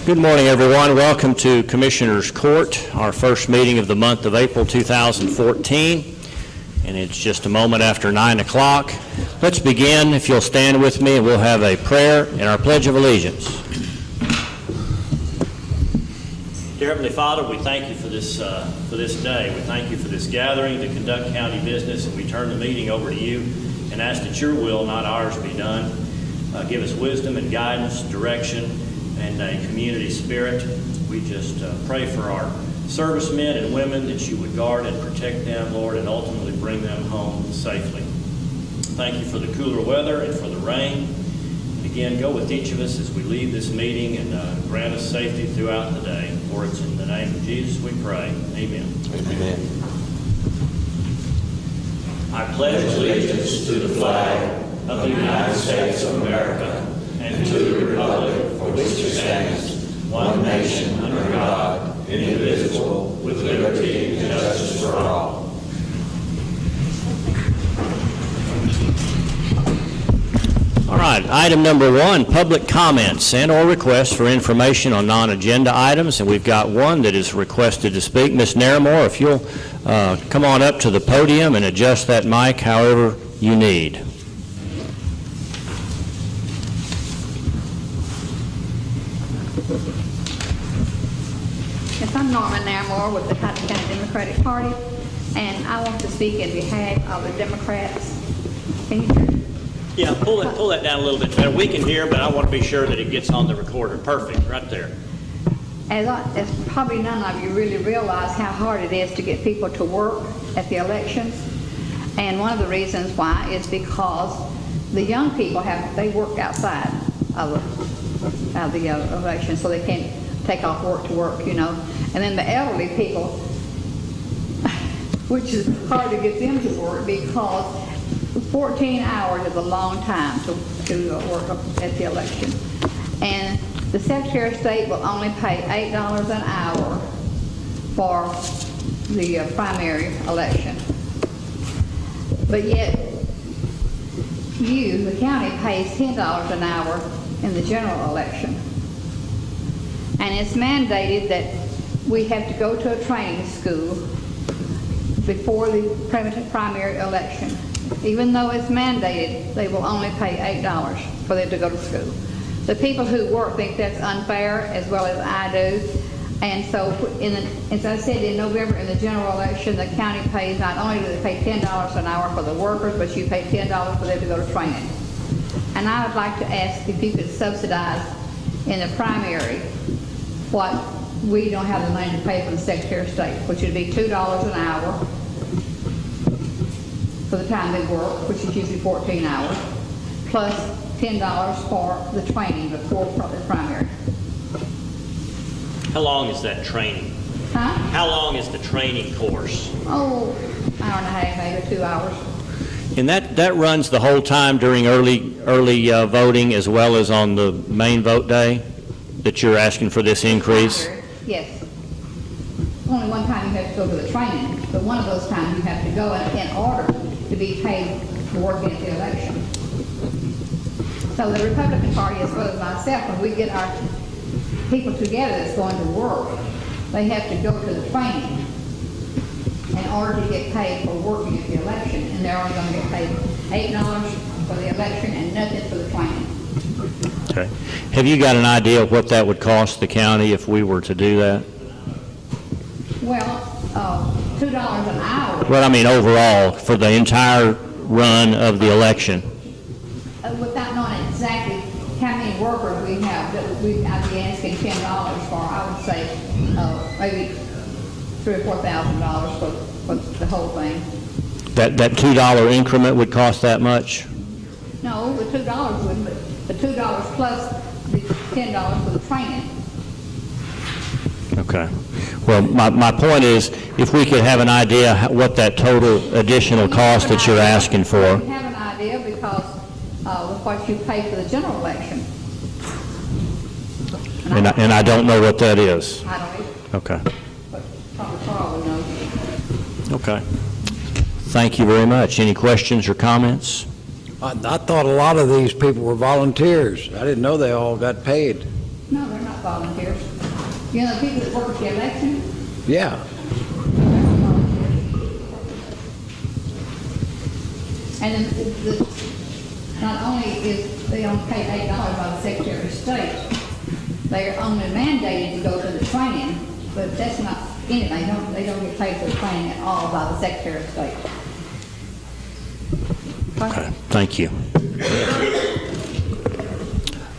Good morning, everyone. Welcome to Commissioners Court, our first meeting of the month of April 2014, and it's just a moment after 9 o'clock. Let's begin, if you'll stand with me, and we'll have a prayer and our Pledge of Allegiance. Dear Heavenly Father, we thank you for this day. We thank you for this gathering to conduct county business, and we turn the meeting over to you and ask that your will, not ours, be done. Give us wisdom and guidance, direction, and a community spirit. We just pray for our servicemen and women that you would guard and protect them, Lord, and ultimately bring them home safely. Thank you for the cooler weather and for the rain. And again, go with each of us as we leave this meeting and grant us safety throughout the day. For it's in the name of Jesus we pray. Amen. Amen. I pledge allegiance to the flag of the United States of America and to the republic for which it stands, one nation under God, indivisible, with liberty and justice for all. All right, item number 1, public comments and or requests for information on non-agenda items, and we've got one that is requested to speak. Ms. Naramore, if you'll come on up to the podium and adjust that mic however you need. Yes, I'm Norma Naramore with the Titus County Democratic Party, and I want to speak in behalf of the Democrats. Can you hear me? Yeah, pull that down a little bit better. We can hear, but I want to be sure that it gets on the recorder. Perfect, right there. As probably none of you really realize how hard it is to get people to work at the elections, and one of the reasons why is because the young people they work outside of the election, so they can't take off work to work, you know. And then the elderly people, which is hard to get them to work because 14 hours is a long time to work at the election. And the Secretary of State will only pay $8 an hour for the primary election. But yet, the county pays $10 an hour in the general election. And it's mandated that we have to go to a training school before the primary election. Even though it's mandated, they will only pay $8 for them to go to school. The people who work think that's unfair, as well as I do. And so, as I said, in November in the general election, the county pays, not only do they pay $10 an hour for the workers, but you pay $10 for them to go to training. And I would like to ask if you could subsidize in the primary what we don't have the money to pay for the Secretary of State, which would be $2 an hour for the time they work, which is usually 14 hours, plus $10 for the training before the primary. How long is that training? Huh? How long is the training course? Oh, hour and a half, maybe 2 hours. And that runs the whole time during early voting as well as on the main vote day that you're asking for this increase? Yes. Only one time you have to go to the training, but one of those times you have to go in order to be paid for working at the election. So the Republican Party, as well as myself, when we get our people together that's going to work, they have to go to the training in order to get paid for working at the election, and they're only going to get paid $8 for the election and nothing for the training. Okay. Have you got an idea of what that would cost the county if we were to do that? Well, $2 an hour. Well, I mean overall for the entire run of the election. Without knowing exactly how many workers we have, that I'd be asking $10 for, I would say maybe $3,000 or $4,000 for the whole thing. That $2 increment would cost that much? No, the $2 wouldn't, but the $2 plus the $10 for the training. Okay. Well, my point is, if we could have an idea what that total additional cost that you're asking for. We have an idea because of what you pay for the general election. And I don't know what that is. I don't either. Okay. But probably Carl would know. Okay. Thank you very much. Any questions or comments? I thought a lot of these people were volunteers. I didn't know they all got paid. No, they're not volunteers. You know, the people that work at the election, Yeah. and not only is they only pay $8 by the Secretary of State, they're only mandated to go to the training, but that's not anything. They don't get paid for the training at all by the Secretary of State. Okay, thank you.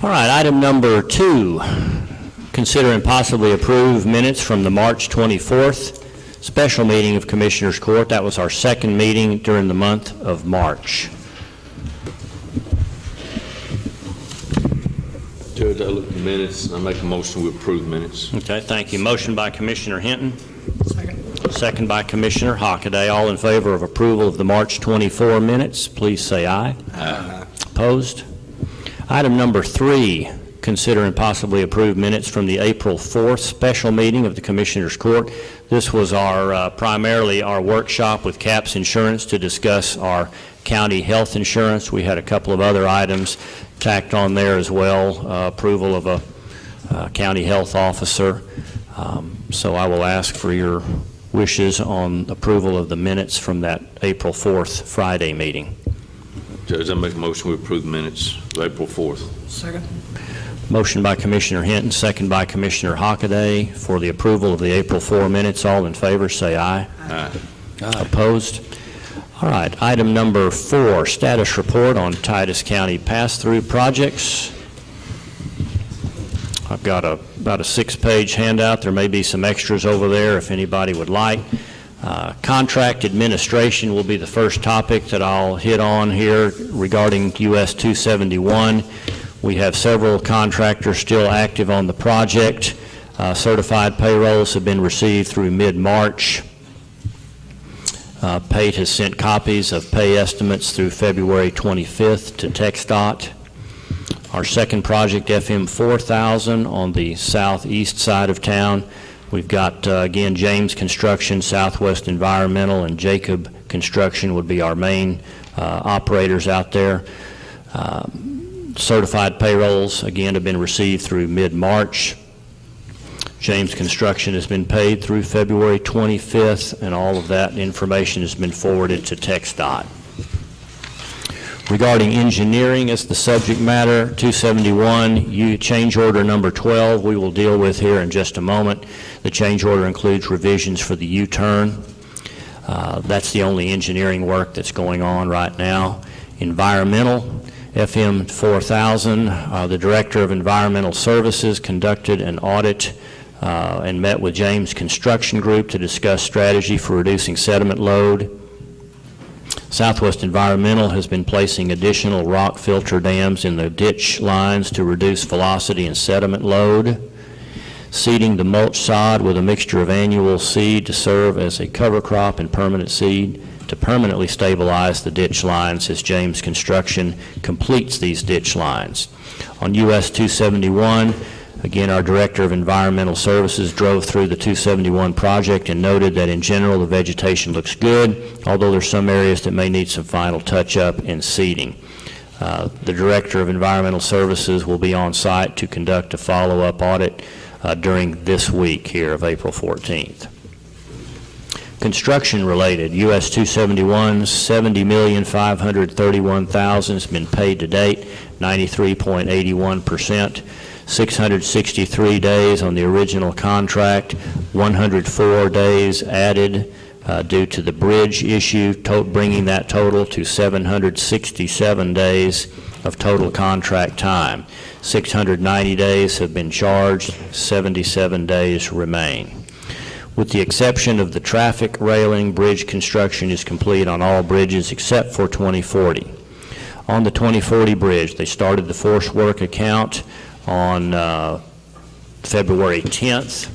All right, item number 2, consider and possibly approve minutes from the March 24th special meeting of Commissioners Court. That was our second meeting during the month of March. Judge, I look at the minutes, and I make a motion to approve minutes. Okay, thank you. Motion by Commissioner Hinton. Second by Commissioner Hockaday. All in favor of approval of the March 24 minutes, please say aye. Aye. Opposed? Item number 3, consider and possibly approve minutes from the April 4th special meeting of the Commissioners Court. This was our primarily our workshop with CAPS Insurance to discuss our county health insurance. We had a couple of other items tacked on there as well, approval of a county health officer. So I will ask for your wishes on approval of the minutes from that April 4th Friday meeting. Judge, I make a motion to approve minutes of April 4th. Second. Motion by Commissioner Hinton, second by Commissioner Hockaday for the approval of the April 4 minutes. All in favor, say aye. Aye. Opposed? All right, item number 4, status report on Titus County pass-through projects. I've got about a 6-page handout. There may be some extras over there if anybody would like. Contract administration will be the first topic that I'll hit on here regarding US 271. We have several contractors still active on the project. Certified payrolls have been received through mid-March. PATE has sent copies of pay estimates through February 25th to TxDOT. Our second project, FM 4000, on the southeast side of town. We've got, again, James Construction, Southwest Environmental, and Jacob Construction would be our main operators out there. Certified payrolls, again, have been received through mid-March. James Construction has been paid through February 25th, and all of that information has been forwarded to TxDOT. Regarding engineering as the subject matter, 271, change order number 12, we will deal with here in just a moment. The change order includes revisions for the U-turn. That's the only engineering work that's going on right now. Environmental, FM 4000, the Director of Environmental Services conducted an audit and met with James Construction Group to discuss strategy for reducing sediment load. Southwest Environmental has been placing additional rock filter dams in the ditch lines to reduce velocity and sediment load. Seeding the mulch sod with a mixture of annual seed to serve as a cover crop and permanent seed to permanently stabilize the ditch lines as James Construction completes these ditch lines. On US 271, again, our Director of Environmental Services drove through the 271 project and noted that in general the vegetation looks good, although there's some areas that may need some final touch-up and seeding. The Director of Environmental Services will be on site to conduct a follow-up audit during this week here of April 14th. Construction related, US 271, $70,531,000 has been paid to date, 93.81%. 663 days on the original contract, 104 days added due to the bridge issue, bringing that total to 767 days of total contract time. 690 days have been charged, 77 days remain. With the exception of the traffic railing, bridge construction is complete on all bridges except for 2040. On the 2040 bridge, they started the force work account on February 10th.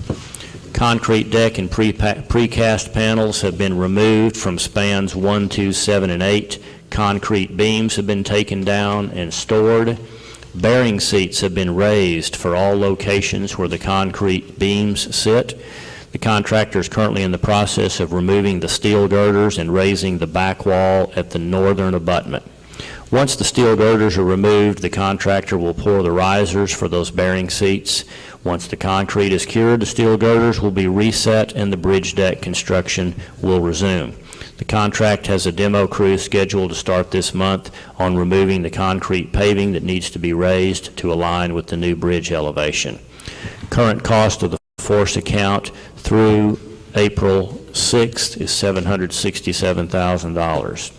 Concrete deck and precast panels have been removed from spans 1, 2, 7, and 8. Concrete beams have been taken down and stored. Bearing seats have been raised for all locations where the concrete beams sit. The contractor is currently in the process of removing the steel girders and raising the back wall at the northern abutment. Once the steel girders are removed, the contractor will pour the risers for those bearing seats. Once the concrete is cured, the steel girders will be reset and the bridge deck construction will resume. The contract has a demo crew scheduled to start this month on removing the concrete paving that needs to be raised to align with the new bridge elevation. Current cost of the force account through April 6th is $767,000.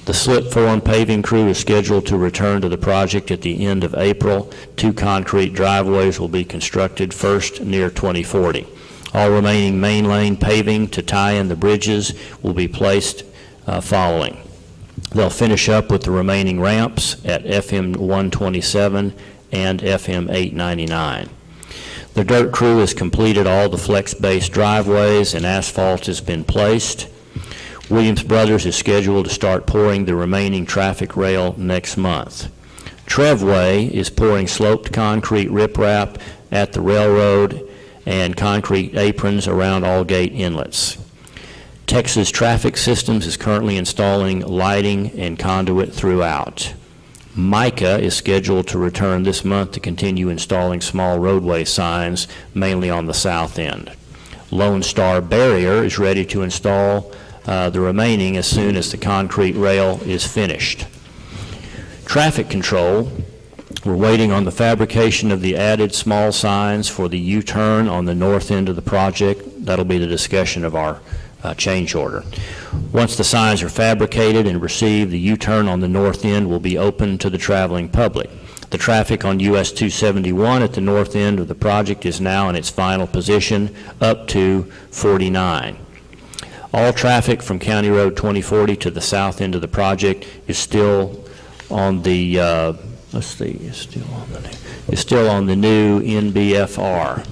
The slip form paving crew is scheduled to return to the project at the end of April. 2 concrete driveways will be constructed, first near 2040. All remaining main lane paving to tie in the bridges will be placed following. They'll finish up with the remaining ramps at FM 127 and FM 899. The dirt crew has completed all the flex-based driveways and asphalt has been placed. Williams Brothers is scheduled to start pouring the remaining traffic rail next month. Trevway is pouring sloped concrete riprap at the railroad and concrete aprons around all gate inlets. Texas Traffic Systems is currently installing lighting and conduit throughout. Mica is scheduled to return this month to continue installing small roadway signs, mainly on the south end. Lone Star Barrier is ready to install the remaining as soon as the concrete rail is finished. Traffic control, we're waiting on the fabrication of the added small signs for the U-turn on the north end of the project. That'll be the discussion of our change order. Once the signs are fabricated and received, the U-turn on the north end will be open to the traveling public. The traffic on US 271 at the north end of the project is now in its final position, up to 49. All traffic from County Road 2040 to the south end of the project is still on the is still on the new NBFR.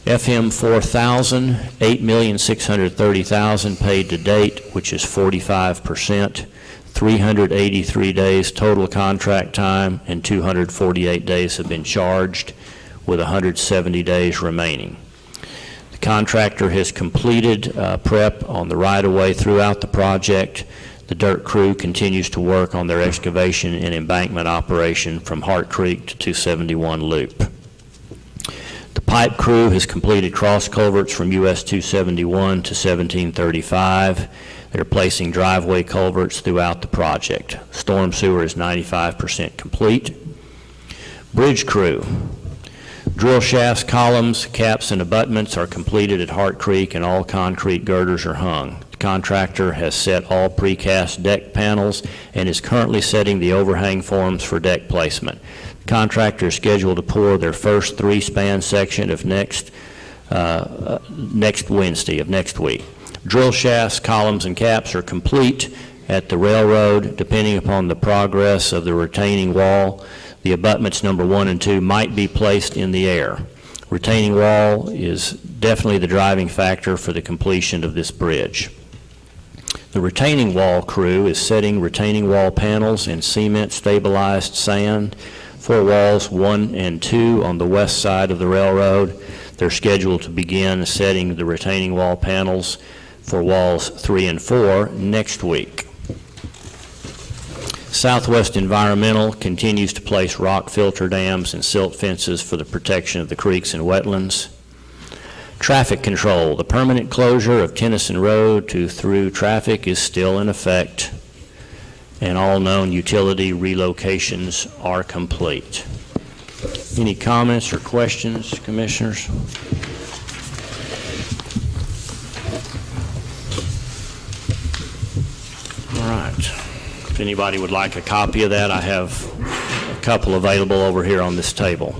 FM 4000, $8,630,000 paid to date, which is 45%, 383 days total contract time, and 248 days have been charged, with 170 days remaining. The contractor has completed prep on the right-of-way throughout the project. The dirt crew continues to work on their excavation and embankment operation from Hart Creek to 271 Loop. The pipe crew has completed cross culverts from US 271 to 1735. They're placing driveway culverts throughout the project. Storm sewer is 95% complete. Bridge crew. Drill shafts, columns, caps, and abutments are completed at Hart Creek, and all concrete girders are hung. The contractor has set all precast deck panels and is currently setting the overhang forms for deck placement. The contractor is scheduled to pour their first 3-span section of next Wednesday of next week. Drill shafts, columns, and caps are complete at the railroad. Depending upon the progress of the retaining wall, the abutments number 1 and 2 might be placed in the air. Retaining wall is definitely the driving factor for the completion of this bridge. The retaining wall crew is setting retaining wall panels in cement stabilized sand for walls 1 and 2 on the west side of the railroad. They're scheduled to begin setting the retaining wall panels for walls 3 and 4 next week. Southwest Environmental continues to place rock filter dams and silt fences for the protection of the creeks and wetlands. Traffic control. The permanent closure of Tennyson Road to through traffic is still in effect, and all known utility relocations are complete. Any comments or questions, Commissioners? All right. If anybody would like a copy of that, I have a couple available over here on this table.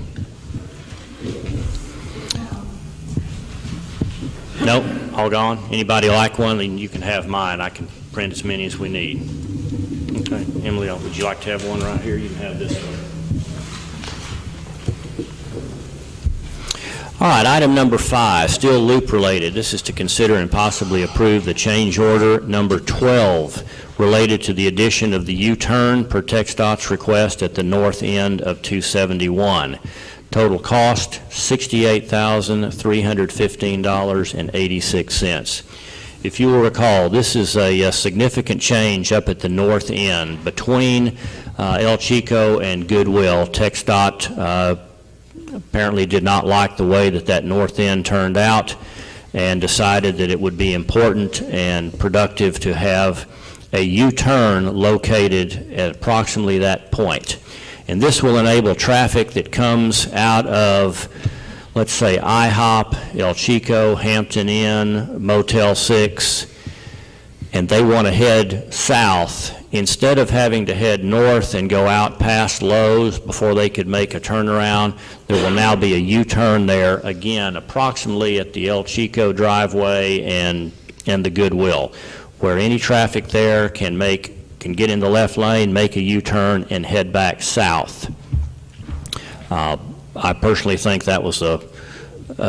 Nope, all gone. Anybody like one, then you can have mine. I can print as many as we need. Okay, Emily, would you like to have one right here? You can have this one. All right, item number 5, still loop related. This is to consider and possibly approve the change order number 12 related to the addition of the U-turn per TxDOT's request at the north end of 271. Total cost, $68,315.86. If you will recall, this is a significant change up at the north end between El Chico and Goodwill. TxDOT apparently did not like the way that north end turned out and decided that it would be important and productive to have a U-turn located at approximately that point. And this will enable traffic that comes out of, let's say, IHOP, El Chico, Hampton Inn, Motel 6, and they want to head south. Instead of having to head north and go out past Lowe's before they could make a turnaround, there will now be a U-turn there, again, approximately at the El Chico driveway and the Goodwill, where any traffic there can get in the left lane, make a U-turn, and head back south. I personally think that was a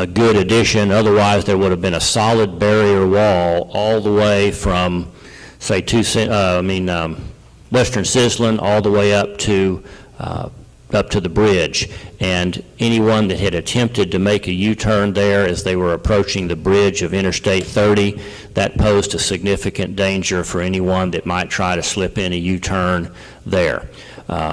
good addition. Otherwise, there would have been a solid barrier wall all the way from, say, Western Sizzlin all the way up to the bridge. And anyone that had attempted to make a U-turn there as they were approaching the bridge of Interstate 30, that posed a significant danger for anyone that might try to slip in a U-turn there.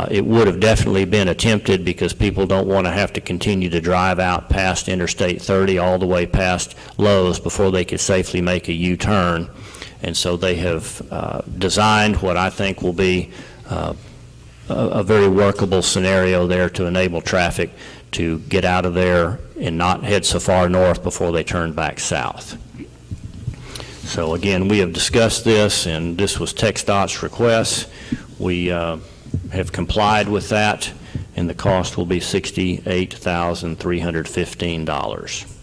It would have definitely been attempted because people don't want to have to continue to drive out past Interstate 30 all the way past Lowe's before they could safely make a U-turn. And so they have designed what I think will be a very workable scenario there to enable traffic to get out of there and not head so far north before they turn back south. So again, we have discussed this, and this was TxDOT's request. We have complied with that, and the cost will be $68,315.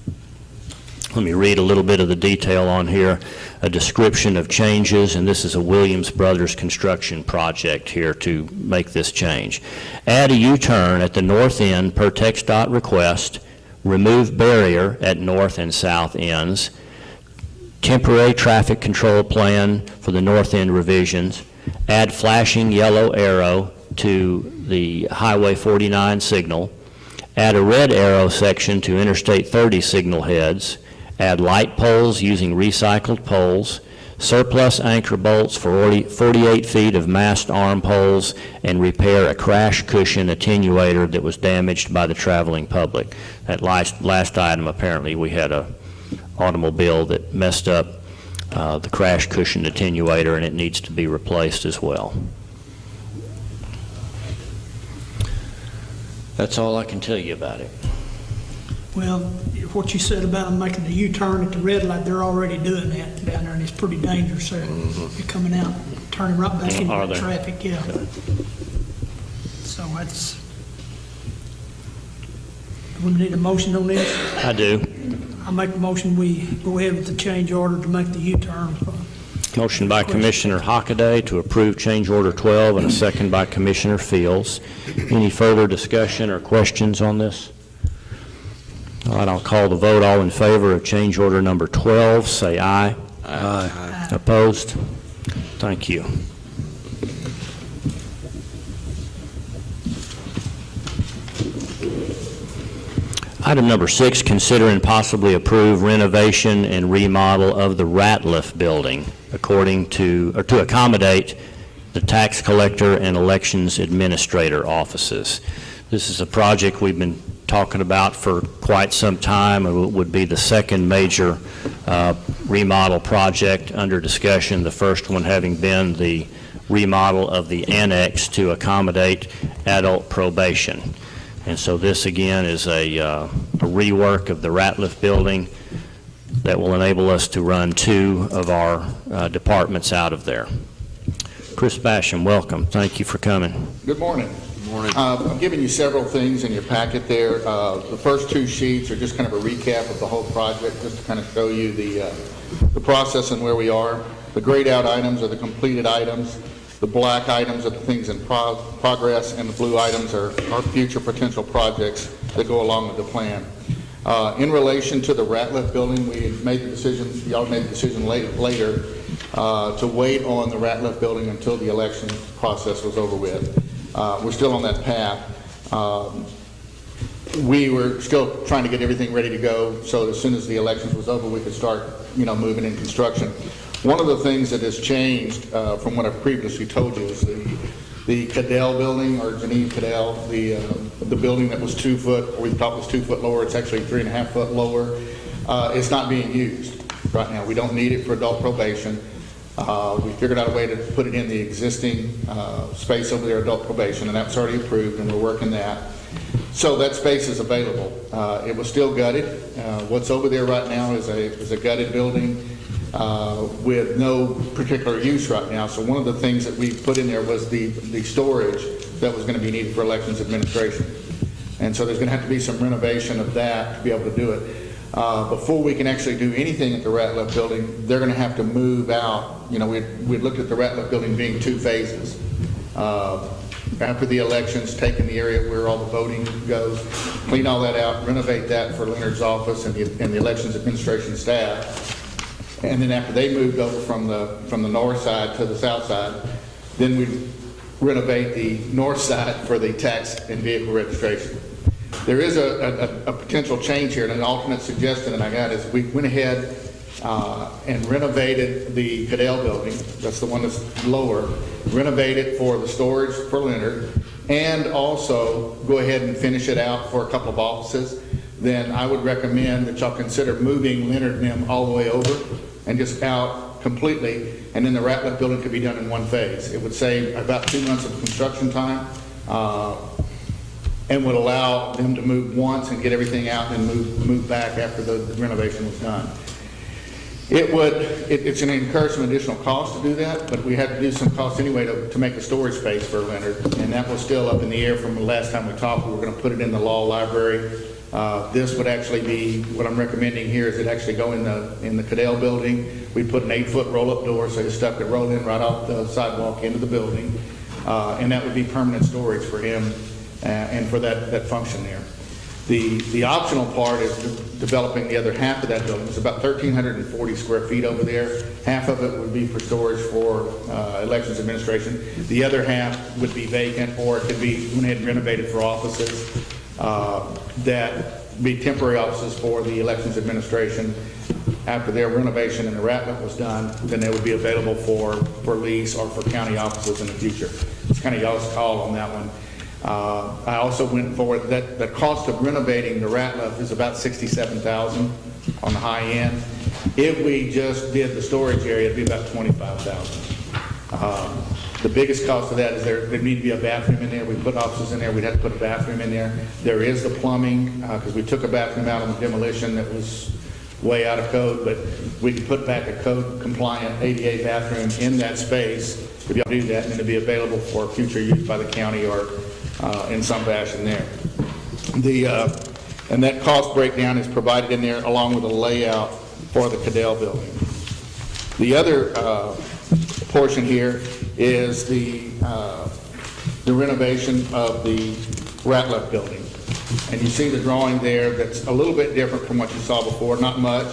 Let me read a little bit of the detail on here, a description of changes, and this is a Williams Brothers construction project here to make this change. Add a U-turn at the north end per TxDOT request, remove barrier at north and south ends, temporary traffic control plan for the north end revisions, add flashing yellow arrow to the Highway 49 signal, add a red arrow section to Interstate 30 signal heads, add light poles using recycled poles, surplus anchor bolts for 48 feet of mast arm poles, and repair a crash cushion attenuator that was damaged by the traveling public. That last item, apparently we had a automobile that messed up the crash cushion attenuator, and it needs to be replaced as well. That's all I can tell you about it. Well, what you said about them making the U-turn at the red light, they're already doing that down there, and it's pretty dangerous. So you're coming out, turning right back into the traffic, yeah. So that's, we need a motion on this? I do. I make a motion, we go ahead with the change order to make the U-turn. Motion by Commissioner Hockaday to approve change order 12, and a second by Commissioner Fields. Any further discussion or questions on this? All right, I'll call the vote. All in favor of change order number 12, say aye. Aye. Opposed? Thank you. Item number 6, consider and possibly approve renovation and remodel of the Ratliff building to accommodate the tax collector and elections administrator offices. This is a project we've been talking about for quite some time. It would be the second major remodel project under discussion, the first one having been the remodel of the annex to accommodate adult probation. And so this again is a rework of the Ratliff building that will enable us to run 2 of our departments out of there. Chris Basham, welcome. Thank you for coming. Good morning. I'm giving you several things in your packet there. The first 2 sheets are just kind of a recap of the whole project, just to kind of show you the process and where we are. The grayed out items are the completed items. The black items are the things in progress, and the blue items are our future potential projects that go along with the plan. In relation to the Ratliff building, we made the decision, y'all made the decision later to wait on the Ratliff building until the election process was over with. We're still on that path. we were still trying to get everything ready to go, so as soon as the elections was over, we could start, moving in construction. One of the things that has changed from what I've previously told you is the Cadell building, or Geneve Cadell, the building that was 2 foot, or we thought was 2 foot lower, it's actually 3.5 foot lower. It's not being used right now. We don't need it for adult probation. We figured out a way to put it in the existing space over there, adult probation, and that's already approved, and we're working that. So that space is available. It was still gutted. What's over there right now is a gutted building with no particular use right now. So one of the things that we put in there was the storage that was going to be needed for elections administration. And so there's going to have to be some renovation of that to be able to do it. Before we can actually do anything at the Ratliff building, they're going to have to move out. We'd looked at the Ratliff building being 2 phases. After the elections, taking the area where all the voting goes, clean all that out, renovate that for Leonard's office and the elections administration staff. And then after they moved over from the north side to the south side, then we renovate the north side for the tax and vehicle registration. There is a potential change here, and an alternate suggestion that I got is we went ahead and renovated the Cadell building. That's the one that's lower. Renovate it for the storage for Leonard, and also go ahead and finish it out for a couple of offices. Then I would recommend that y'all consider moving Leonard and them all the way over and just out completely, and then the Ratliff building could be done in 1 phase. It would save about 2 months of construction time, and would allow them to move once and get everything out and move back after the renovation was done. It's an incur some additional cost to do that, but we had to do some cost anyway to make a storage space for Leonard, and that was still up in the air from the last time we talked. We were going to put it in the law library. This would actually be, what I'm recommending here is it actually go in the Cadell building. We put an 8-foot roll-up door so his stuff could roll in right off the sidewalk into the building, and that would be permanent storage for him and for that function there. The optional part is developing the other half of that building. It's about 1,340 square feet over there. Half of it would be for storage for elections administration. The other half would be vacant, or it could be went ahead and renovated for offices that be temporary offices for the elections administration. After their renovation and the Ratliff was done, then they would be available for lease or for county offices in the future. It's kind of y'all's call on that one. I also went forward that the cost of renovating the Ratliff is about $67,000 on the high end. If we just did the storage area, it'd be about $25,000. The biggest cost of that is there need to be a bathroom in there. We put offices in there. We'd have to put a bathroom in there. There is the plumbing, because we took a bathroom out on the demolition that was way out of code, but we can put back a code compliant ADA bathroom in that space if y'all do that, and it'll be available for future use by the county or in some fashion there. And that cost breakdown is provided in there along with a layout for the Cadell building. The other portion here is the renovation of the Ratliff building. And you see the drawing there that's a little bit different from what you saw before, not much.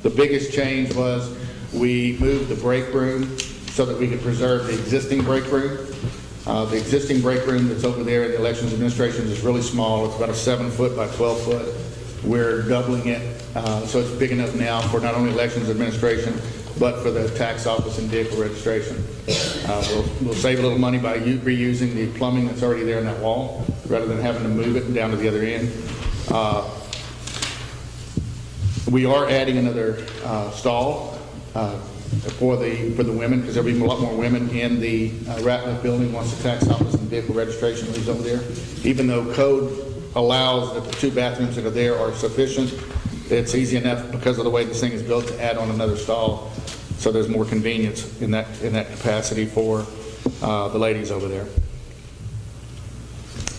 The biggest change was we moved the break room so that we could preserve the existing break room. The existing break room that's over there in the elections administration is really small. It's about a 7-foot by 12-foot. We're doubling it, so it's big enough now for not only elections administration, but for the tax office and vehicle registration. We'll save a little money by reusing the plumbing that's already there in that wall, rather than having to move it down to the other end. We are adding another stall for the women, because there'll be a lot more women in the Ratliff building once the tax office and vehicle registration is over there. Even though code allows that the 2 bathrooms that are there are sufficient, it's easy enough because of the way this thing is built to add on another stall, so there's more convenience in that capacity for the ladies over there.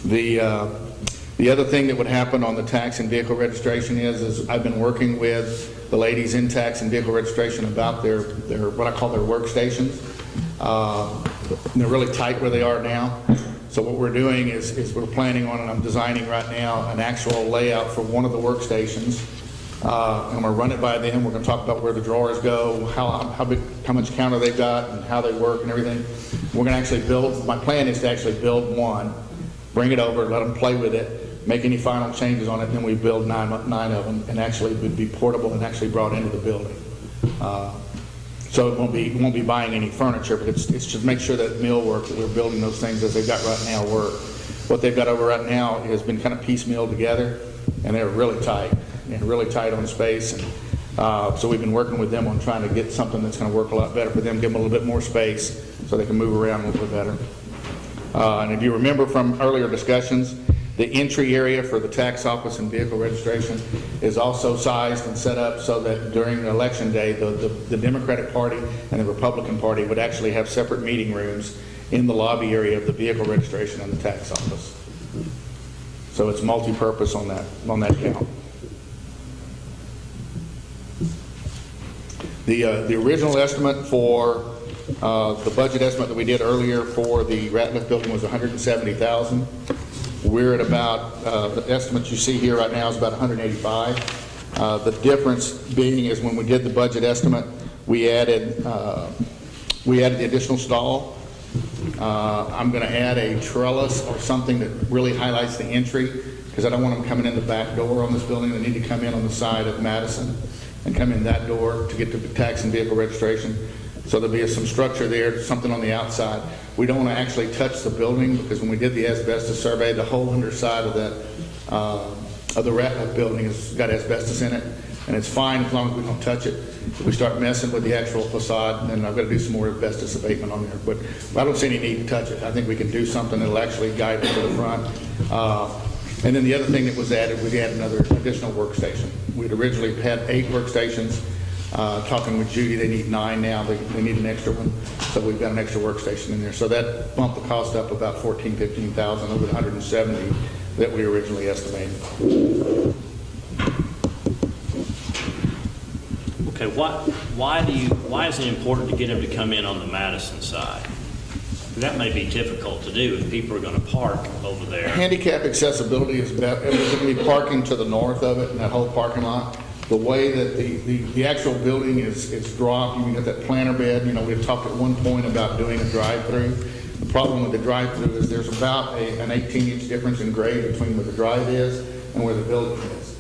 The other thing that would happen on the tax and vehicle registration is I've been working with the ladies in tax and vehicle registration about their what I call their workstations. They're really tight where they are now. So what we're doing is we're planning on, and I'm designing right now, an actual layout for one of the workstations. And we'll run it by them. We're going to talk about where the drawers go, how much counter they've got, and how they work and everything. We're going to actually build, my plan is to actually build one, bring it over, let them play with it, make any final changes on it, then we build nine of them, and actually would be portable and actually brought into the building. So it won't be buying any furniture, but it's just make sure that millwork, that we're building those things as they've got right now work. What they've got over right now has been kind of piecemealed together, and they're really tight on space. And so we've been working with them on trying to get something that's going to work a lot better for them, give them a little bit more space so they can move around a little bit better. And if you remember from earlier discussions, the entry area for the tax office and vehicle registration is also sized and set up so that during election day, the Democratic Party and the Republican Party would actually have separate meeting rooms in the lobby area of the vehicle registration and the tax office. So it's multi-purpose on that count. The original estimate for the budget estimate that we did earlier for the Ratliff building was $170,000. We're at about, the estimate you see here right now is about $185,000. The difference being is when we did the budget estimate, we added the additional stall. I'm going to add a trellis or something that really highlights the entry, because I don't want them coming in the back door on this building. They need to come in on the side of Madison and come in that door to get to the tax and vehicle registration. So there'll be some structure there, something on the outside. We don't want to actually touch the building, because when we did the asbestos survey, the whole underside of that of the Ratliff building has got asbestos in it, and it's fine as long as we don't touch it. If we start messing with the actual facade, then I've got to do some more asbestos abatement on there. But I don't see any need to touch it. I think we can do something that'll actually guide it to the front. And then the other thing that was added, we added another additional workstation. We'd originally had 8 workstations. Talking with Judy, they need 9 now. They need an extra one, so we've got an extra workstation in there. So that bumped the cost up about $15,000 over the $170,000 that we originally estimated. Okay, why is it important to get them to come in on the Madison side? That may be difficult to do if people are going to park over there. Handicap accessibility is better. There's going to be parking to the north of it in that whole parking lot. The way that the actual building is dropped, you got that planter bed. You know, we had talked at one point about doing a drive-through. The problem with the drive-through is there's about an 18-inch difference in grade between where the drive is and where the building is.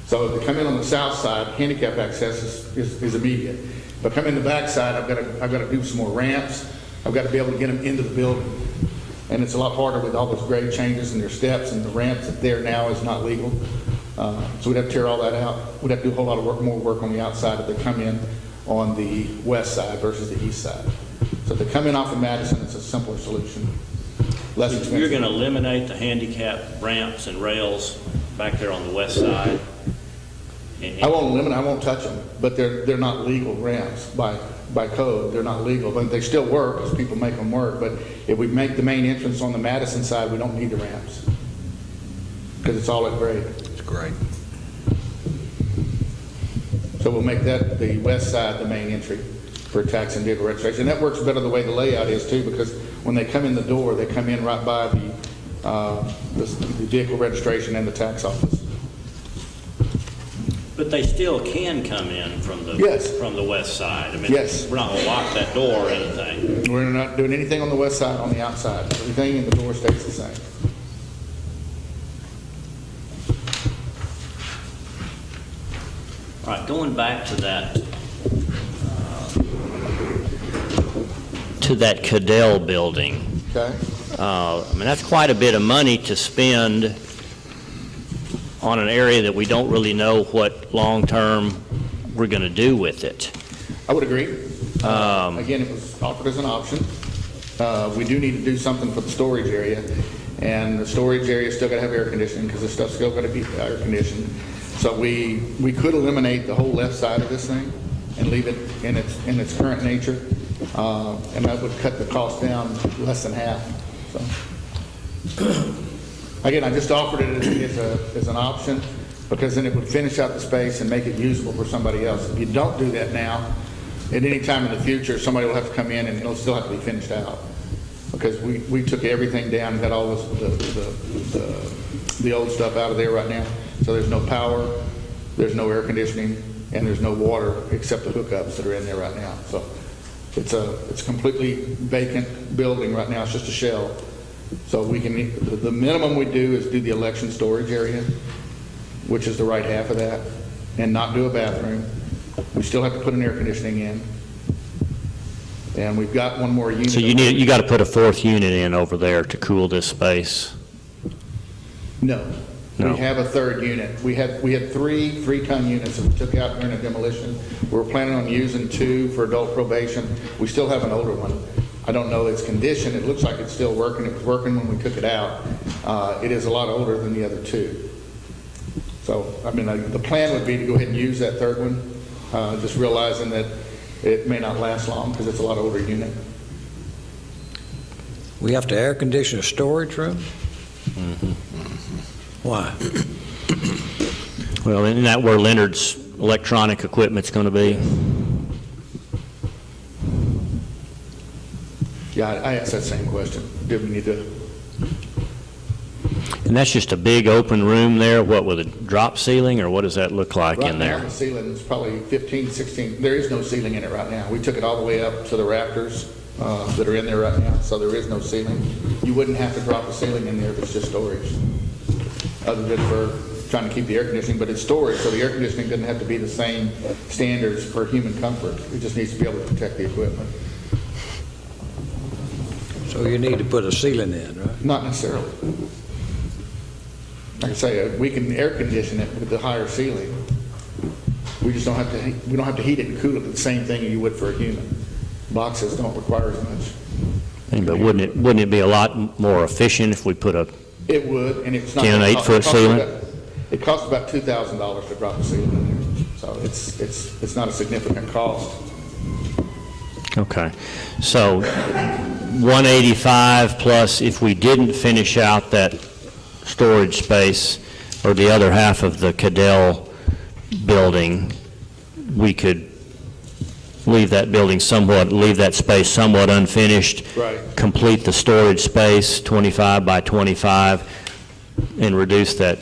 So to come in on the south side, handicap access is immediate. But come in the back side, I've got to do some more ramps. I've got to be able to get them into the building. And it's a lot harder with all those grade changes and their steps, and the ramps that there now is not legal. So we'd have to tear all that out. We'd have to do a whole lot of more work on the outside if they come in on the west side versus the east side. So if they come in off of Madison, it's a simpler solution, less expensive. You're going to eliminate the handicap ramps and rails back there on the west side? I won't eliminate, I won't touch them, but they're not legal ramps by code. They're not legal, but they still work because people make them work. But if we make the main entrance on the Madison side, we don't need the ramps because it's all at grade. It's great. So we'll make that the west side the main entry for tax and vehicle registration. And that works better the way the layout is too, because when they come in the door, they come in right by the vehicle registration and the tax office. But they still can come in from the west side. I mean, Yes. We're not going to lock that door or anything. We're not doing anything on the west side, on the outside. Everything in the door stays the same. All right, going back to that Cadell building. Okay? I mean, that's quite a bit of money to spend on an area that we don't really know what long-term we're going to do with it. I would agree. Again, it was offered as an option. We do need to do something for the storage area, and the storage area is still got to have air conditioning because the stuff's still got to be air conditioned. So we could eliminate the whole left side of this thing and leave it in its current nature, and that would cut the cost down less than half. So. Again, I just offered it as an option because then it would finish out the space and make it usable for somebody else. If you don't do that now, at any time in the future, somebody will have to come in and it'll still have to be finished out because we took everything down and got all the old stuff out of there right now. So there's no power, there's no air conditioning, and there's no water except the hookups that are in there right now. So it's a completely vacant building right now. It's just a shell. So we can, the minimum we do is do the election storage area, which is the right half of that, and not do a bathroom. We still have to put an air conditioning in. And we've got one more unit. So you got to put a fourth unit in over there to cool this space? No. No. We have a third unit. We had three-ton units that we took out during a demolition. We were planning on using 2 for adult probation. We still have an older one. I don't know its condition. It looks like it's still working. It was working when we took it out. It is a lot older than the other 2. So, I mean, the plan would be to go ahead and use that third one, just realizing that it may not last long because it's a lot older unit. We have to air condition a storage room? Why? Well, isn't that where Leonard's electronic equipment's going to be? Yeah, I asked that same question. Did we need to? And that's just a big open room there, what, with a drop ceiling, or what does that look like Right in now, there? the ceiling is probably 15, 16. There is no ceiling in it right now. We took it all the way up to the rafters that are in there right now, so there is no ceiling. You wouldn't have to drop a ceiling in there if it's just storage, other than for trying to keep the air conditioning, but it's storage, so the air conditioning doesn't have to be the same standards for human comfort. It just needs to be able to protect the equipment. So you need to put a ceiling in, right? Not necessarily. Like I say, we can air condition it with the higher ceiling. We just don't have to. We don't have to heat it and cool it the same thing you would for a human. Boxes don't require as much. But wouldn't it be a lot more efficient if we put a It would, and it's not 10 8-foot ceiling? It costs about $2,000 to drop a ceiling in there, so it's not a significant cost. Okay, so 185 plus if we didn't finish out that storage space or the other half of the Cadell building, we could leave that space somewhat unfinished. Right. Complete the storage space 25 by 25 and reduce that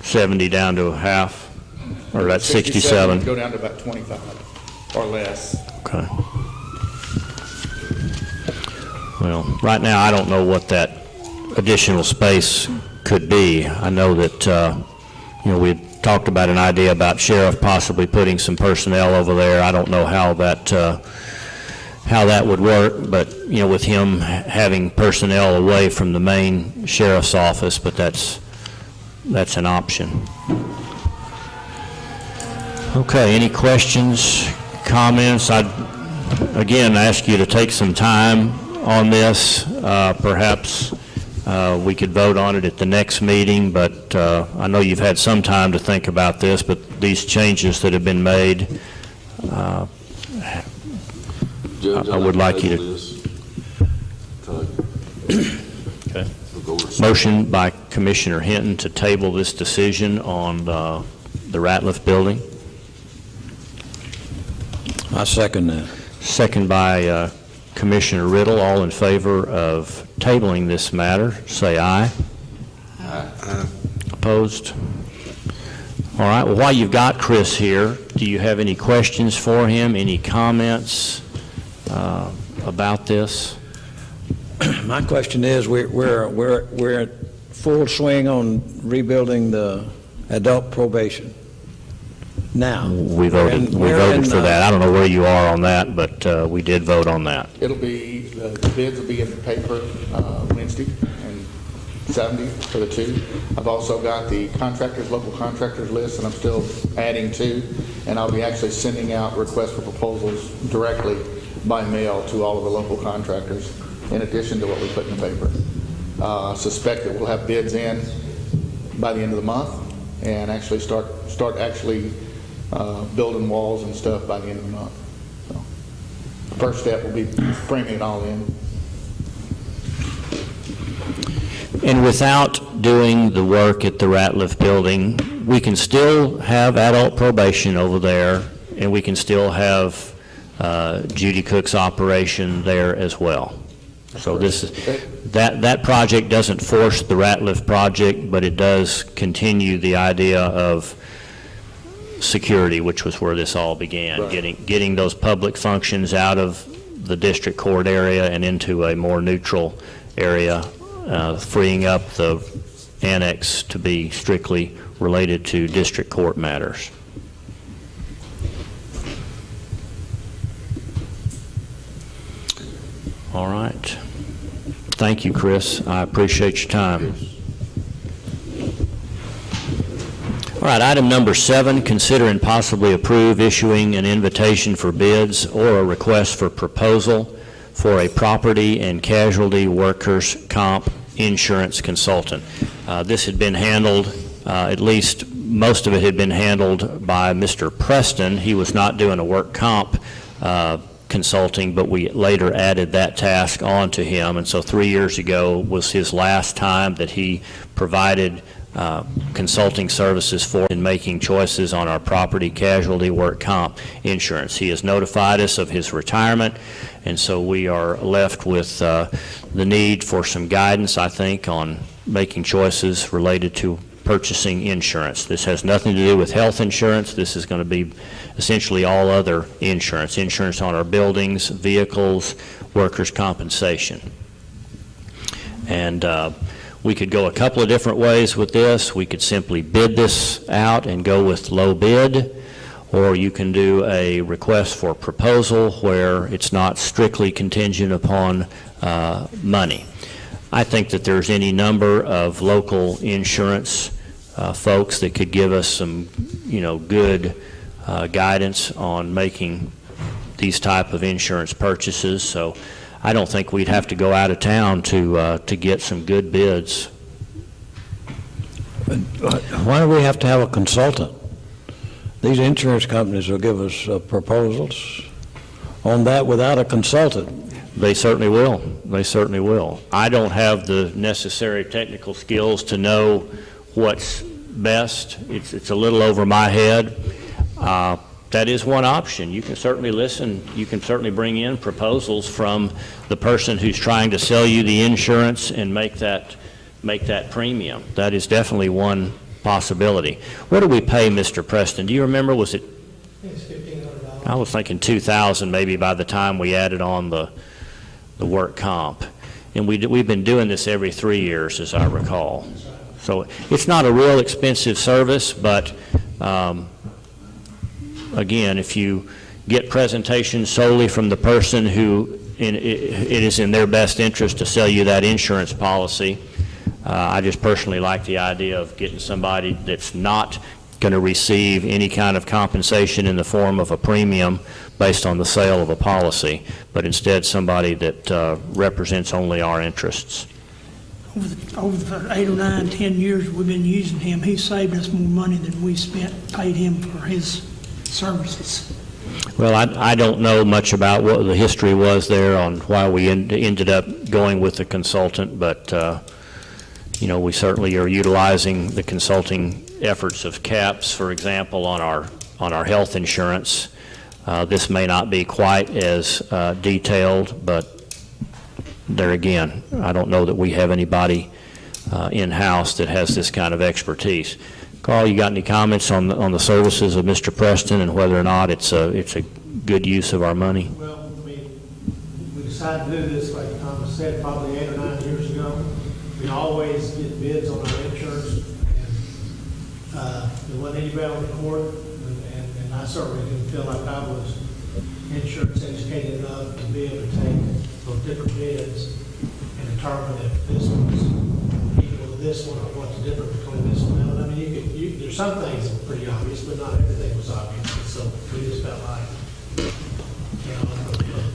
70 down to a half, or that 67. Go down to about 25 or less. Okay. Well, right now, I don't know what that additional space could be. I know that, we had talked about an idea about sheriff possibly putting some personnel over there. I don't know how that would work, but, with him having personnel away from the main sheriff's office, but that's an option. Okay, any questions, comments? I'd, again, ask you to take some time on this. Perhaps we could vote on it at the next meeting, but I know you've had some time to think about this, but these changes that have been made, Judge, I would like you to... Okay. Motion by Commissioner Hinton to table this decision on the Ratliff building. I second that. Second by Commissioner Riddle. All in favor of tabling this matter, say aye. Aye. Opposed? All right, well, while you've got Chris here, do you have any questions for him, any comments about this? My question is, we're at full swing on rebuilding the adult probation now. We voted for that. I don't know where you are on that, but we did vote on that. It'll be, the bids will be in the paper Wednesday and Sunday for the 2. I've also got the local contractors list, and I'm still adding to, and I'll be actually sending out requests for proposals directly by mail to all of the local contractors, in addition to what we put in the paper. Suspect that we'll have bids in by the end of the month, and actually start actually building walls and stuff by the end of the month. So, the first step will be framing it all in. And without doing the work at the Ratliff building, we can still have adult probation over there, and we can still have Judy Cook's operation there as well. So that project doesn't force the Ratliff project, but it does continue the idea of security, which was where this all began. Right. Getting those public functions out of the district court area and into a more neutral area freeing up the annex to be strictly related to district court matters. All right. Thank you, Chris. I appreciate your time. All right, item number 7, consider and possibly approve issuing an invitation for bids or a request for proposal for a property and casualty workers' comp insurance consultant. This had been handled, at least most of it had been handled by Mr. Preston. He was not doing a work comp consulting, but we later added that task on to him. And so 3 years ago was his last time that he provided consulting services for in making choices on our property casualty work comp insurance. He has notified us of his retirement, and so we are left with the need for some guidance, I think, on making choices related to purchasing insurance. This has nothing to do with health insurance. This is going to be essentially all other insurance, insurance on our buildings, vehicles, workers' compensation. And we could go a couple of different ways with this. We could simply bid this out and go with low bid, or you can do a request for proposal where it's not strictly contingent upon money. I think that there's any number of local insurance folks that could give us some, good guidance on making these type of insurance purchases. So I don't think we'd have to go out of town to get some good bids. Why do we have to have a consultant? These insurance companies will give us proposals on that without a consultant. They certainly will. They certainly will. I don't have the necessary technical skills to know what's best. It's a little over my head. That is one option. You can certainly listen. You can certainly bring in proposals from the person who's trying to sell you the insurance and make that premium. That is definitely one possibility. What do we pay Mr. Preston? Do you remember? Was it? I think it's $1,500. I was thinking $2,000 maybe by the time we added on the work comp. And we've been doing this every 3 years, as I recall. So it's not a real expensive service, but again, if you get presentations solely from the person who it is in their best interest to sell you that insurance policy, I just personally like the idea of getting somebody that's not going to receive any kind of compensation in the form of a premium based on the sale of a policy, but instead somebody that represents only our interests. Over the 8 or 9, 10 years we've been using him, he saved us more money than we paid him for his services. Well, I don't know much about what the history was there on why we ended up going with the consultant, but we certainly are utilizing the consulting efforts of CAPS, for example, on our health insurance. This may not be quite as detailed, but there again, I don't know that we have anybody in-house that has this kind of expertise. Carl, you got any comments on the services of Mr. Preston and whether or not it's a good use of our money? Well, we decided to do this, like Thomas said, probably 8 or 9 years ago. We always get bids on our insurance, and there wasn't anybody on the court, and I certainly didn't feel like I was insurance educated enough to be able to take those different bids and determine if this one's equal to this one or what's the difference between this one and that one. I mean, there's some things that were pretty obvious, but not everything was obvious. So we just felt like, the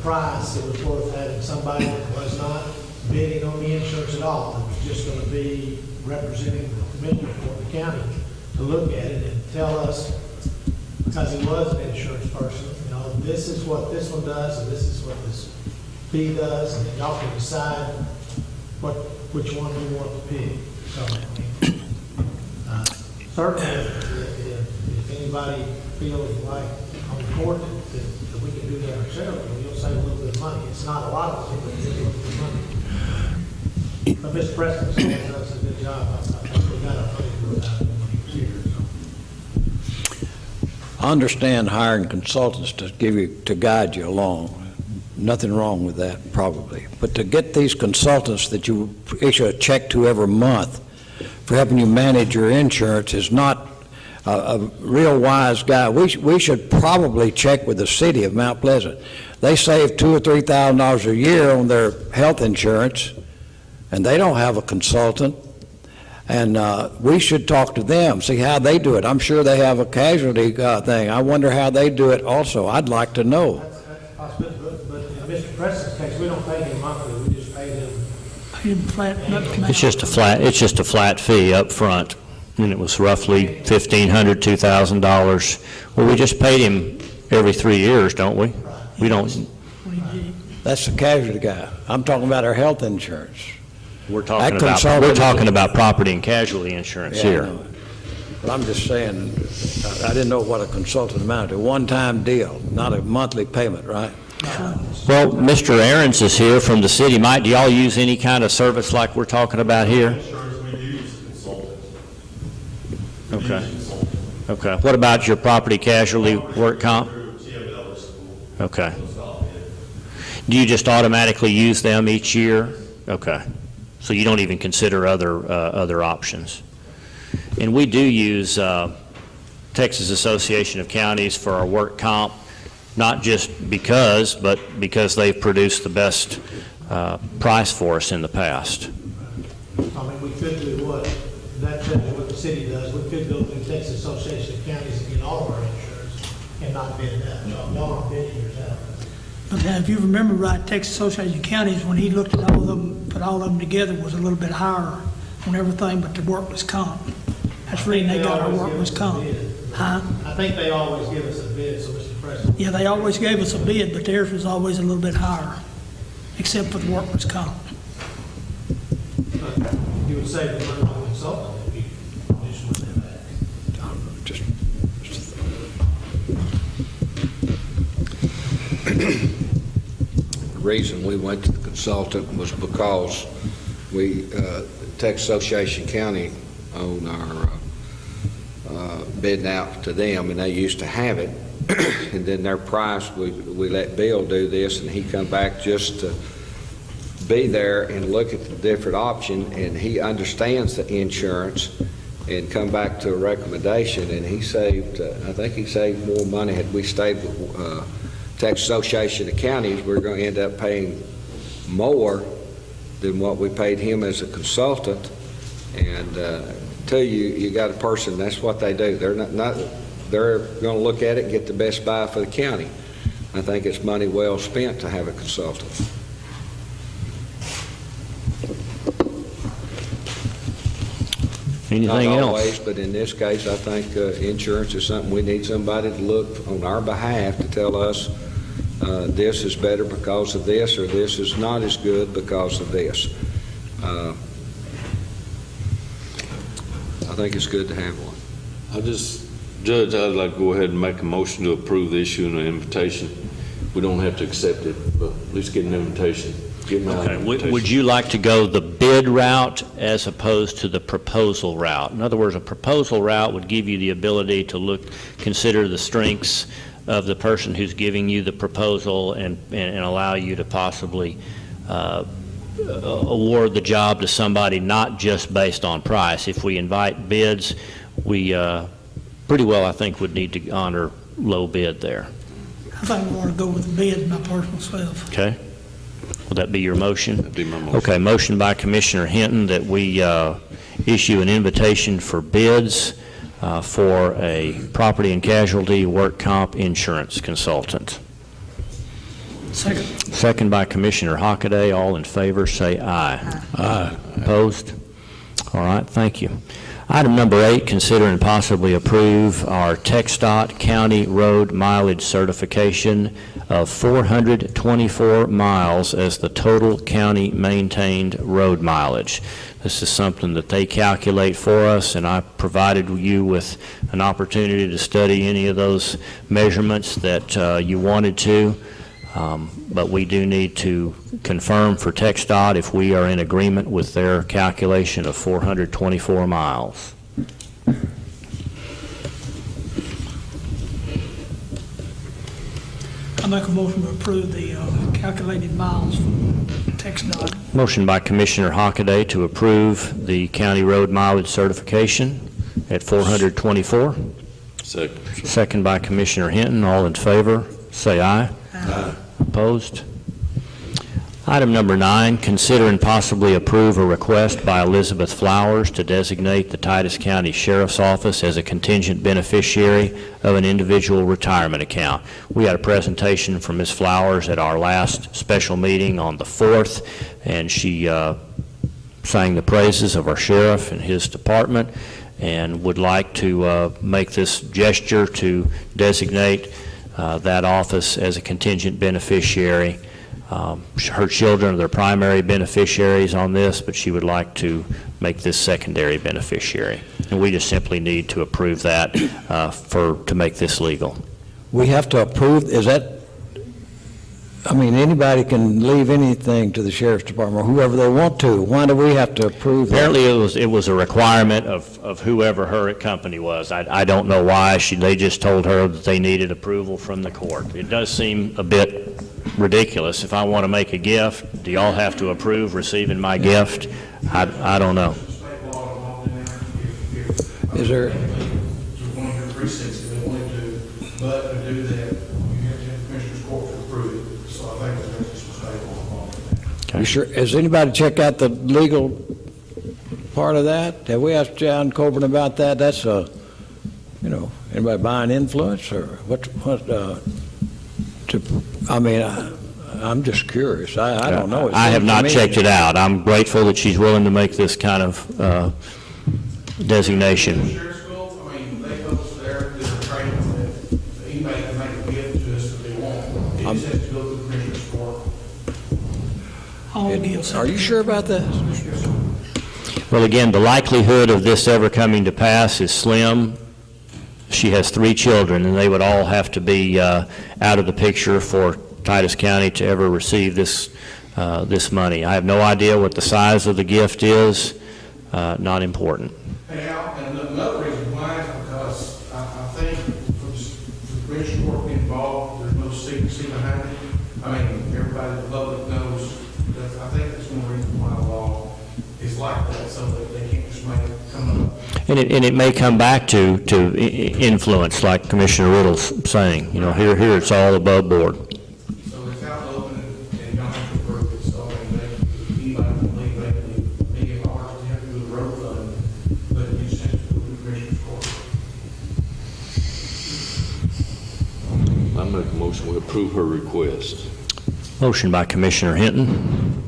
price, it was worth having somebody that was not bidding on the insurance at all. It was just going to be representing the commissioner for the county to look at it and tell us, because he was an insurance person, this is what this one does and this is what this fee does, and then y'all can decide which one we want to pick. So, certainly, if anybody feels like on the court that we can do that ourselves, you'll save a little bit of money. It's not a lot of money, but it's a little bit of money. But Mr. Preston does a good job. I think we got our money worth out of it when he was here. So. I understand hiring consultants to guide you along. nothing wrong with that, probably. But to get these consultants that you issue a check to every month for helping you manage your insurance is not a real wise guy. We should probably check with the city of Mount Pleasant. They save $2,000 or $3,000 a year on their health insurance, and they don't have a consultant. And we should talk to them, see how they do it. I'm sure they have a casualty thing. I wonder how they do it also. I'd like to know. That's possible, but in Mr. Preston's case, we don't pay him monthly, we just pay him. Pay them flat, It's just a flat fee up front, and it was roughly $1,500, $2,000. Well, we just paid him every 3 years, don't we? We don't. That's the casualty guy. I'm talking about our health insurance. We're talking consultant about property and casualty insurance Yeah, I here. know. But I'm just saying, I didn't know what a consultant amounted to. One-time deal, not a monthly payment, right? Well, Mr. Aarons is here from the city. Mike, do y'all use any kind of service like we're talking about here? Insurance, we do use a consultant. Okay. Okay. What about your property casualty work comp? Okay. Do you just automatically use them each year? Okay. So you don't even consider other options? And we do use Texas Association of Counties for our work comp, not just because, but because they've produced the best price for us in the past. I mean, we could do that's what the city does, we could go through Texas Association of Counties and get all of our insurance and not bid it out. Y'all aren't bidding yours out. But now, if you remember right, Texas Association of Counties, when he looked at all of them, put all of them together, was a little bit higher on everything but the workers' comp. That's the reason they got our workers' comp. Huh? I think they always give us a bid, so Mr. Preston. Yeah, they always gave us a bid, but theirs was always a little bit higher, except for the workers' comp. You would save the money on the consultant if you just went in that. The reason we went to the consultant was because Texas Association County own our bidding out to them, and they used to have it. And then their price, we let Bill do this, and he come back just to be there and look at the different option, and he understands the insurance, and come back to a recommendation, and he saved, I think he saved more money had we stayed with Texas Association of Counties. We're going to end up paying more than what we paid him as a consultant. And tell you got a person, that's what they do. They're they're going to look at it and get the best buy for the county. I think it's money well spent to have a consultant. Anything Not else? always, but in this case, I think insurance is something we need somebody to look on our behalf to tell us this is better because of this, or this is not as good because of this. I think it's good to have one. Judge, I'd like to go ahead and make a motion to approve the issue and an invitation. We don't have to accept it, but at least get an invitation. Give them Okay. an Would invitation. you like to go the bid route as opposed to the proposal route? In other words, a proposal route would give you the ability to consider the strengths of the person who's giving you the proposal and allow you to possibly award the job to somebody not just based on price. If we invite bids, we pretty well, I think, would need to honor low bid there. I think we want to go with the bid, my personal self. Okay? Will that be your motion? That'd be my motion. Okay, motion by Commissioner Hinton that we issue an invitation for bids for a property and casualty work comp insurance consultant. Second. Second by Commissioner Hockaday. All in favor, say aye. Aye. Opposed? All right, thank you. Item number 8, consider and possibly approve our TxDOT County Road Mileage Certification of 424 miles as the total county maintained road mileage. This is something that they calculate for us, and I provided you with an opportunity to study any of those measurements that you wanted to. But we do need to confirm for TxDOT if we are in agreement with their calculation of 424 miles. I make a motion to approve the calculated miles for TxDOT. Motion by Commissioner Hockaday to approve the county road mileage certification at 424. Second. Second by Commissioner Hinton. All in favor, say aye. Aye. Opposed? Item number 9, consider and possibly approve a request by Elizabeth Flowers to designate the Titus County Sheriff's Office as a contingent beneficiary of an individual retirement account. We had a presentation from Ms. Flowers at our last special meeting on the 4th, and she sang the praises of our sheriff and his department, and would like to make this gesture to designate that office as a contingent beneficiary. Her children are their primary beneficiaries on this, but she would like to make this secondary beneficiary. And we just simply need to approve that to make this legal. We have to approve, is that, I mean, anybody can leave anything to the sheriff's department, or whoever they want to. Why do we have to approve that? Apparently, it was a requirement of whoever her company was. I don't know why. They just told her that they needed approval from the court. It does seem a bit ridiculous. If I want to make a gift, do y'all have to approve receiving my gift? I don't know. Is there, One of your precincts, if they wanted to, but to do that, you have to have Commissioner's Court to approve it. So I think there's just a mistake on you sure, has anybody checked out the legal part of that? Have we asked John Coburn about that? That's anybody buying influence, or I'm just curious. I don't know. It I have seems to not me- checked it out. I'm grateful that she's willing to make this kind of designation. The sheriff's school, I mean, they told us there, there's a training that anybody can make a gift to us if they want. It just has to go through Commissioner's Court. All gifts. Are you sure about that? Well, again, the likelihood of this ever coming to pass is slim. She has 3 children, and they would all have to be out of the picture for Titus County to ever receive this money. I have no idea what the size of the gift is. Not important. Hey, Al, and another reason why is because I think for the Commissioner's Court being involved, there's no secrecy behind it. I mean, everybody in the public knows that. I think that's one reason why the law is like that, so that they can't just make it come up. And it may come back to influence, like Commissioner Riddle's saying. Here it's all above board. So it's out open and you don't have to approve it. So I mean, anybody can leave, they can leave. Me and ours, we have to do the road fund, but you just have to go to the Commissioner's Court. I make a motion, we approve her request. Motion by Commissioner Hinton.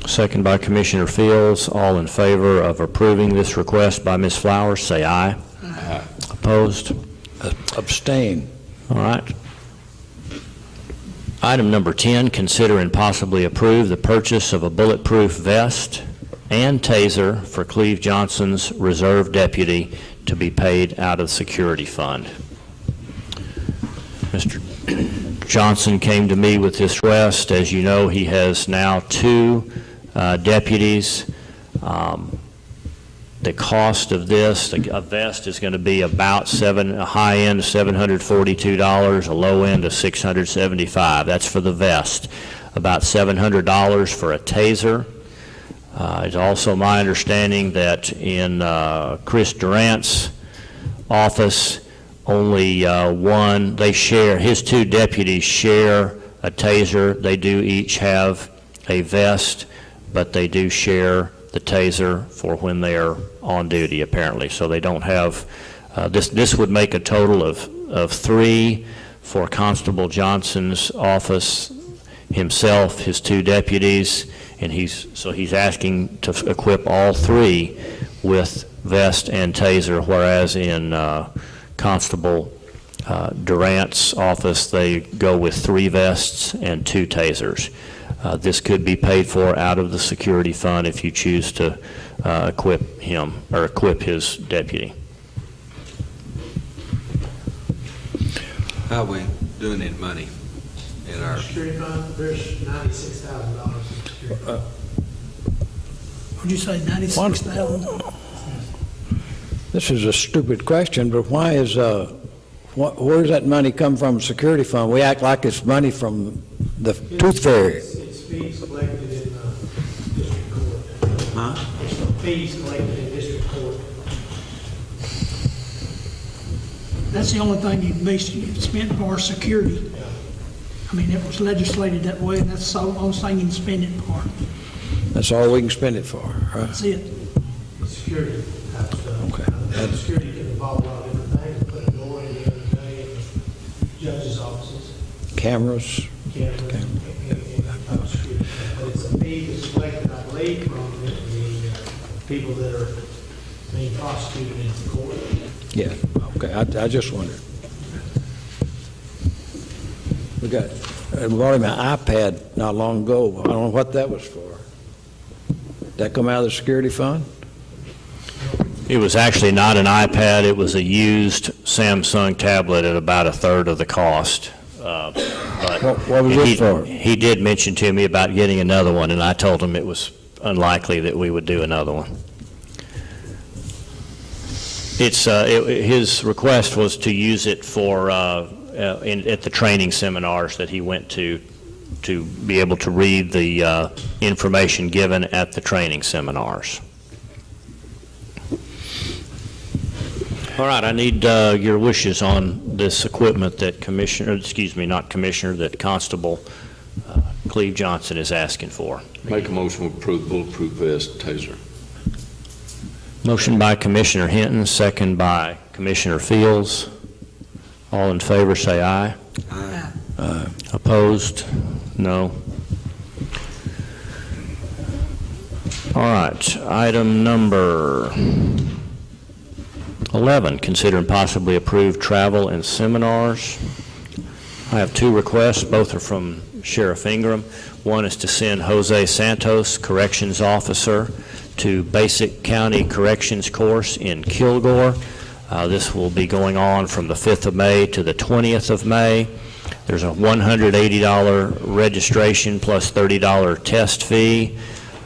Second by Commissioner Fields. All in favor of approving this request by Ms. Flowers, say aye. Aye. Opposed? Abstain. All right. Item number 10, consider and possibly approve the purchase of a bulletproof vest and taser for Cleve Johnson's reserve deputy to be paid out of the security fund. Mr. Johnson came to me with this request. As you know, he has now 2 deputies. The cost of this, a vest is going to be about a high end of $742, a low end of $675. That's for the vest. About $700 for a taser. It's also my understanding that in Chris Durant's office, only his 2 deputies share a taser. They do each have a vest, but they do share the taser for when they're on duty, apparently. So they don't have, this would make a total of 3 for Constable Johnson's office, himself, his 2 deputies, and he's asking to equip all 3 with vest and taser, whereas in Constable Durant's office, they go with 3 vests and 2 tasers. This could be paid for out of the security fund if you choose to equip him or equip his deputy. How are we doing in money in our, Security fund, there's $96,000 in security fund. Would you say 96,000? This is a stupid question, but why Where's that money come from, security fund? We act like it's money from the tooth fairy. It's fees collected in district court. Huh? It's the fees collected in district court. That's the only thing you spent for security. I mean, it was legislated that way, and that's the only thing you can spend it for. That's all we can spend it for, right? That's it. Security type stuff. Okay. And security can involve a lot of different things, put a door in the other day, judges' offices, Cameras, cameras, and type of security. But it's a fee that's collected, I believe, from the people that are being prosecuted in the court. yeah, okay, I just wondered. We bought him an iPad not long ago. I don't know what that was for. Did that come out of the security fund? It was actually not an iPad, it was a used Samsung tablet at about a third of the cost. But What was it for? He did mention to me about getting another one, and I told him it was unlikely that we would do another one. His request was to use it for, at the training seminars that he went to be able to read the information given at the training seminars. All right, I need your wishes on this equipment that that Constable Cleve Johnson is asking for. Make a motion to approve bulletproof vest taser. Motion by Commissioner Hinton, second by Commissioner Fields. All in favor, say aye. Aye. Opposed? No. All right, item number 11, consider and possibly approve travel and seminars. I have two requests, both are from Sheriff Ingram. One is to send Jose Santos, Corrections Officer, to Basic County Corrections Course in Kilgore. This will be going on from the 5th of May to the 20th of May. There's a $180 registration plus $30 test fee,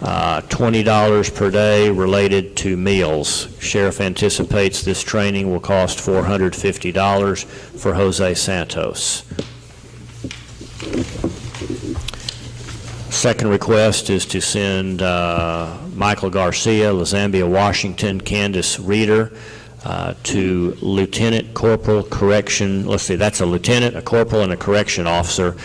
$20 per day related to meals. Sheriff anticipates this training will cost $450 for Jose Santos. Second request is to send Michael Garcia, Lizambia, Washington, Candace Reeder, to Lieutenant Corporal Correction, let's see, that's a lieutenant, a corporal, and a correction officer,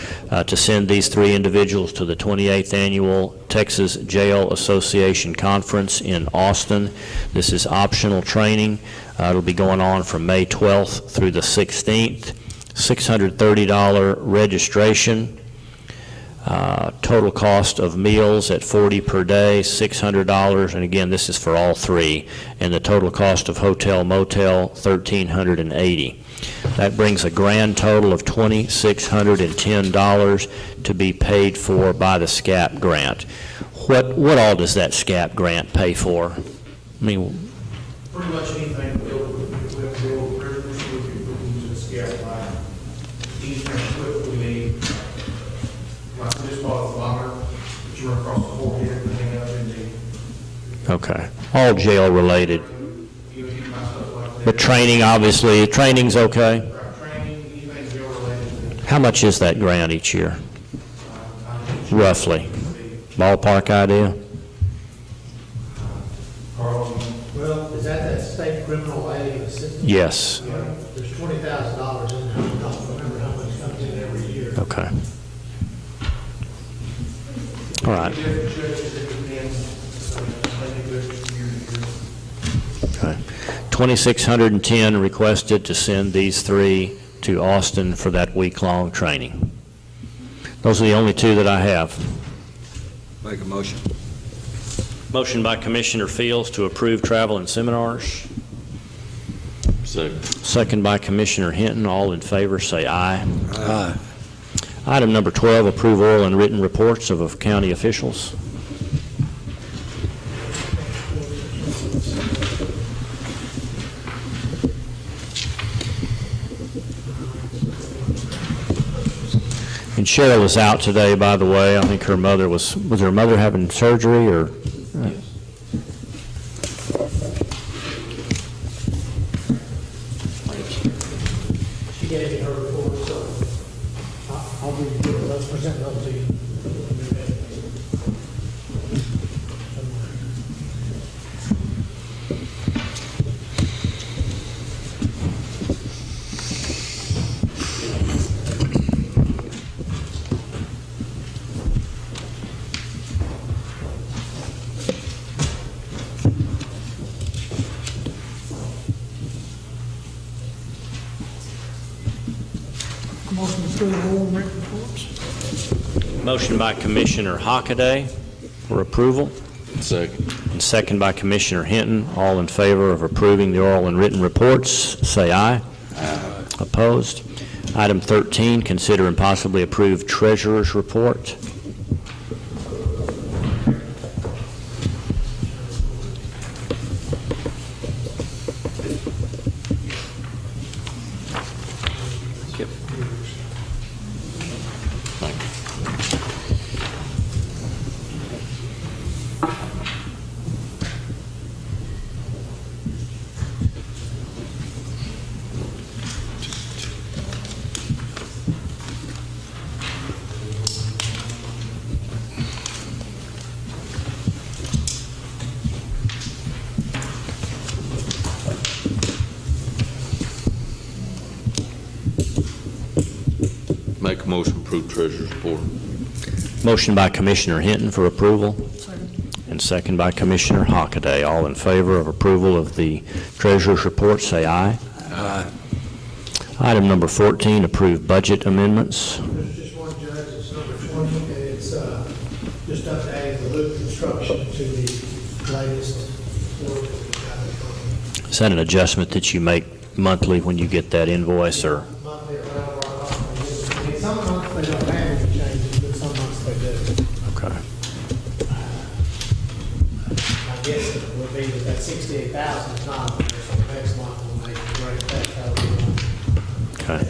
to send these three individuals to the 28th Annual Texas Jail Association Conference in Austin. This is optional training. It'll be going on from May 12th through the 16th. $630 registration. Total cost of meals at $40 per day, $600, and again, this is for all three, and the total cost of hotel motel, $1,380. That brings a grand total of $2,610 to be paid for by the SCAP grant. What all does that SCAP grant pay for? I mean, Pretty much anything we'll prisoners, we can put into the scale line. Anything equipment we need, like this bottle of water that you run across the forehead and hang up in the. okay, all jail related. You know, my stuff like that. But training, obviously, training's okay. Right, training, anything jail related. How much is that grant each year, I think roughly? Ballpark idea? Carl, Well, is that state criminal aid assistance? Yes. Yeah, there's $20,000 in there. I don't remember how much comes in every year. Okay. All right. different judges, it depends, so maybe good year to year. Okay. 2,610 requested to send these three to Austin for that week-long training. Those are the only two that I have. Make a motion. Motion by Commissioner Fields to approve travel and seminars. Second. Second by Commissioner Hinton. All in favor, say aye. Aye. Item number 12, approve oral and written reports of county officials. And Cheryl is out today, by the way. I think her mother was her mother having surgery or? approve the oral and written reports. Motion by Commissioner Hockaday for approval, Second. and second by Commissioner Hinton. All in favor of approving the oral and written reports, say aye. Aye. Opposed? Item 13, consider and possibly approve treasurer's report. Make a motion to approve treasurer's report. Motion by Commissioner Hinton for approval, Second. and second by Commissioner Hockaday. All in favor of approval of the treasurer's report, say aye. Aye. Item number 14, approve budget amendments. There's just one, Judge, it's number 20, and it's just updating the loop construction to the latest order that we got. Is that an adjustment that you make monthly when you get that invoice, or? Monthly around right off. I mean, some months they don't have any changes, but some months they do. Okay. I guess it would be that 68,000 is not, so next month we'll make a great effect. Okay.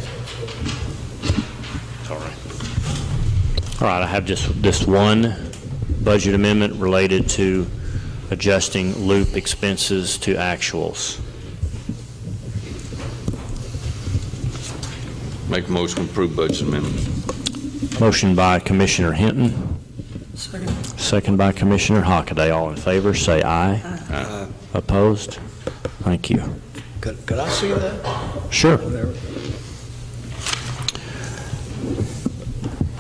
All right. All right, I have just this one budget amendment related to adjusting loop expenses to actuals. Make a motion to approve budget amendments. Motion by Commissioner Hinton, Second. second by Commissioner Hockaday. All in favor, say aye. Aye. Opposed? Thank you. Could I see that? Sure. There.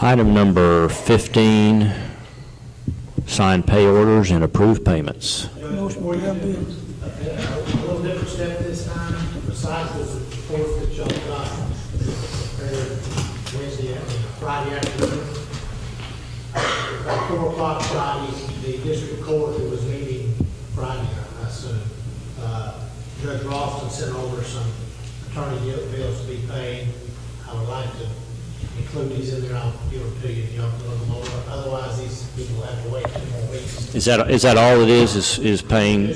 Item number 15, sign pay orders and approve payments. Motion to have bills. A little different step this time, besides the report that y'all got prepared Friday afternoon. About 4 o'clock Friday, the district court that was meeting Friday, I assume, Judge Ralston sent over some attorney bills to be paid. I would like to include these in there, I'll give them to you, if y'all can look them over. Otherwise, these people will have to wait 2 more weeks. Is that all it is paying?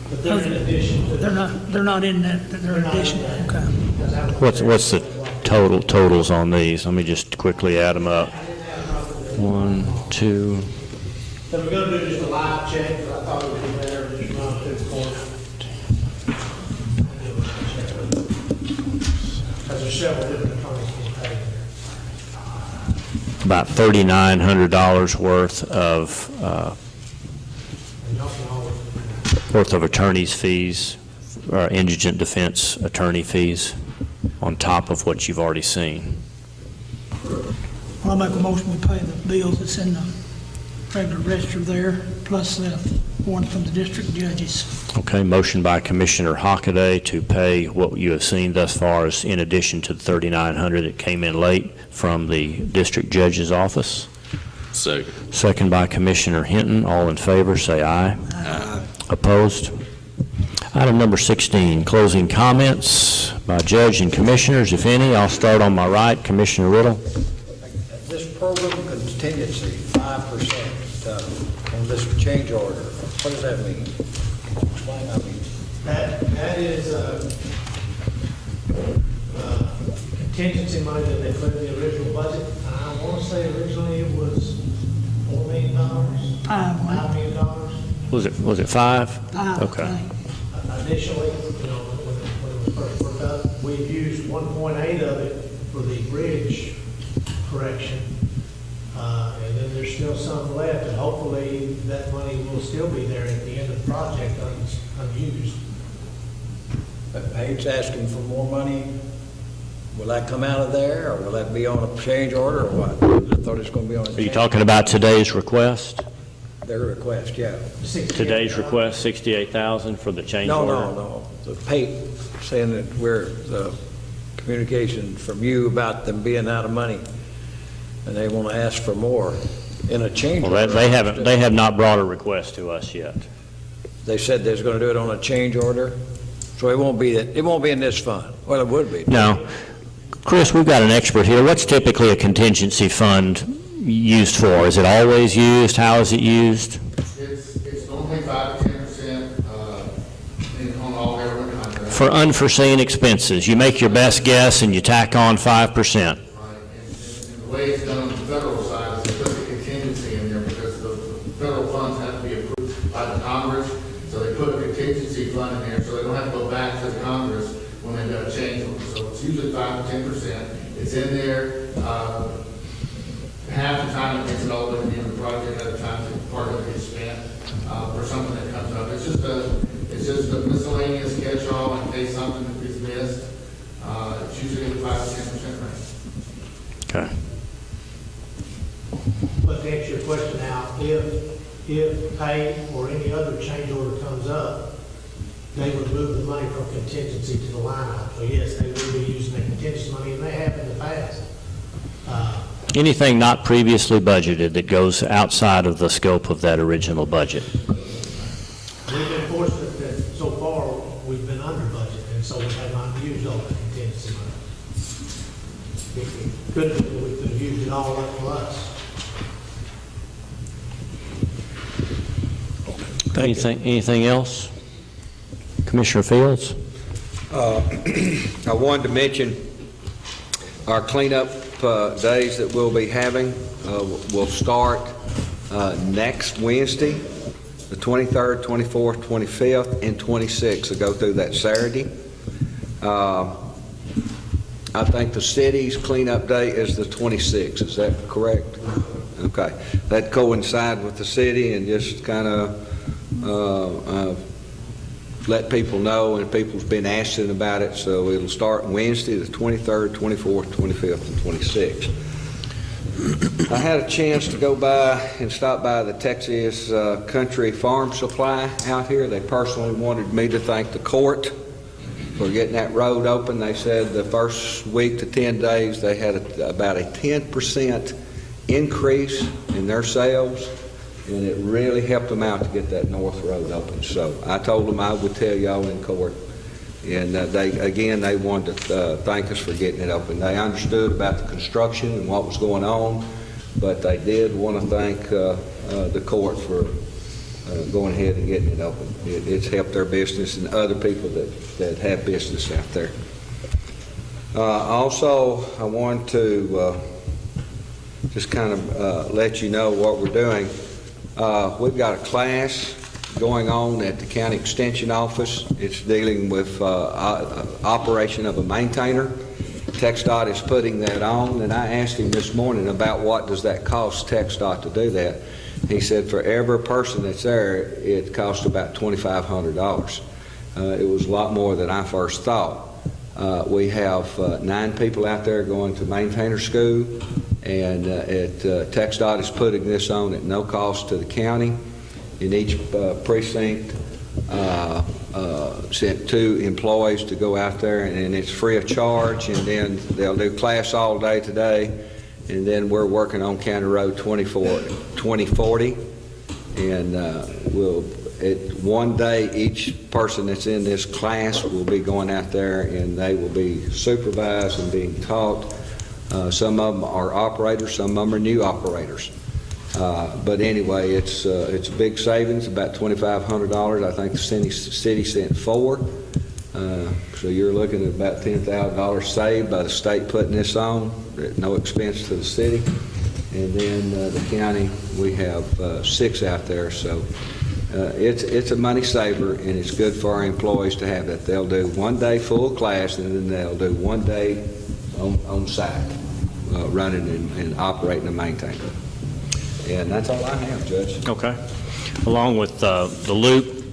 But they're in addition to. They're not in that, they're in addition, okay. What's the totals on these? Let me just quickly add them up. 1, 2, So we're gonna do just a live check, but I thought it would be better to just run through the court. Because there's several different attorneys being paid there. about $3,900 worth And y'all can always, attorney's fees, or indigent defense attorney fees, on top of what you've already seen. Well, I make a motion we pay the bills that's in the regular register there, plus the one from the district judges. Okay, motion by Commissioner Hockaday to pay what you have seen thus far as in addition to the $3,900 that came in late from the district judge's office. Second. Second by Commissioner Hinton. All in favor, say aye. Aye. Opposed? Item number 16, closing comments by judge and commissioners, if any. I'll start on my right. Commissioner Riddle. This program contingency, 5% on this change order, what does that mean? Explain, I mean. that is, contingency money that they put in the original budget. I want to say originally it was $4 million, $5 million. Was it 5? I Okay. think. Initially, when it was first worked up, we used 1.8 of it for the bridge correction. And then there's still some left, and hopefully that money will still be there at the end of the project unused. But Page's asking for more money. Will that come out of there, or will that be on a change order, or what? I thought it was going to be on a Are you change. talking about today's request? Their request, yeah. Today's request, $68,000 for the change No, order? no, no. The Pate saying that we're, communication from you about them being out of money, and they want to ask for more in a change Well, order. they have not brought a request to us yet. They said they was going to do it on a change order, so it won't be in this fund. Well, it would be. No. Chris, we've got an expert here. What's typically a contingency fund used for? Is it always used? How is it used? It's normally 5 to 10%, on all government contracts. For unforeseen expenses. You make your best guess and you tack on 5%. Right, and the way it's done on the federal side is they put the contingency in there because the federal funds have to be approved by the Congress, so they put a contingency fund in there, so they don't have to go back to the Congress when they've got to change them. So it's usually 5 to 10%. It's in there, half the time it gets it all done at the end of the project, other times part of it gets spent, for something that comes up. It's just a miscellaneous catch-all in case something is missed. It's usually in the 5 to 10% range. Okay. But to answer your question now, if pay or any other change order comes up, they would move the money from contingency to the line item. So yes, they will be using that contingency money, and they have in the past. Anything not previously budgeted that goes outside of the scope of that original budget? We've been fortunate that so far we've been under budget, and so we have not used all the contingency money. We could have used it all up for us. Anything else? Commissioner Fields? I wanted to mention our cleanup days that we'll be having. Will start next Wednesday, the 23rd, 24th, 25th, and 26th. So go through that Saturday. I think the city's cleanup day is the 26th. Is that correct? Okay. That coincide with the city and just kind of let people know, and people's been asking about it, so it'll start Wednesday, the 23rd, 24th, 25th, and 26th. I had a chance to go by and stop by the Texas Country Farm Supply out here. They personally wanted me to thank the court for getting that road open. They said the first week to 10 days they had about a 10% increase in their sales, and it really helped them out to get that north road open. So I told them I would tell y'all in court, and they wanted to thank us for getting it open. They understood about the construction and what was going on, but they did want to thank the court for going ahead and getting it open. It's helped their business and other people that have business out there. Also, I want to just kind of let you know what we're doing. We've got a class going on at the county extension office. It's dealing with operation of a maintainer. TxDOT is putting that on, and I asked him this morning about what does that cost TxDOT to do that. He said for every person that's there, it costs about $2,500. It was a lot more than I first thought. We have 9 people out there going to maintainer school, and TxDOT is putting this on at no cost to the county. In each precinct, sent 2 employees to go out there, and it's free of charge, and then they'll do class all day today, and then we're working on County Road 2040, and one day each person that's in this class will be going out there, and they will be supervised and being taught. Some of them are operators, some of them are new operators. But anyway, it's a big savings, about $2,500. I think the city sent 4. So you're looking at about $10,000 saved by the state putting this on at no expense to the city. And then the county, we have 6 out there. So it's a money saver, and it's good for our employees to have that. They'll do 1 day full class, and then they'll do 1 day on site, running and operating and maintaining. And that's all I have, Judge. Okay. Along with the loop,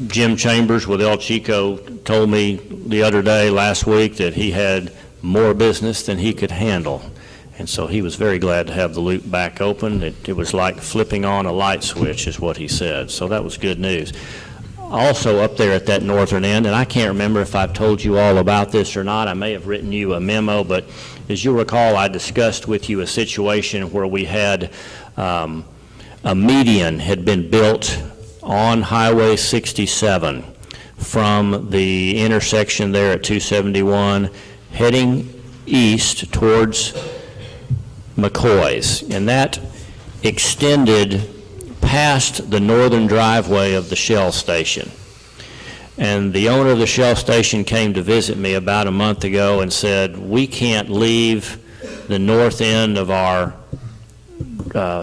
Jim Chambers with El Chico told me the other day, last week, that he had more business than he could handle. And so he was very glad to have the loop back open. It was like flipping on a light switch, is what he said. So that was good news. also up there at that northern end, and I can't remember if I've told you all about this or not. I may have written you a memo, but as you'll recall, I discussed with you a situation where we had a median had been built on Highway 67 from the intersection there at 271 heading east towards McCoy's, and that extended past the northern driveway of the Shell station. And the owner of the Shell station came to visit me about a month ago and said, we can't leave the north end of our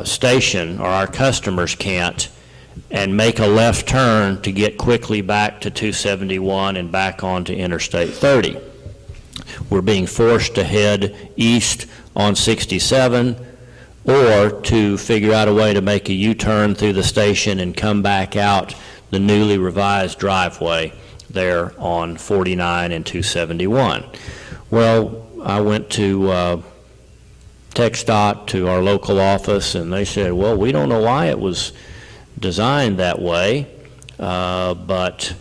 station, or our customers can't, and make a left turn to get quickly back to 271 and back onto Interstate 30. We're being forced to head east on 67, or to figure out a way to make a U-turn through the station and come back out the newly revised driveway there on 49 and 271. Well, I went to TxDOT, to our local office, and they said, well, we don't know why it was designed that way, but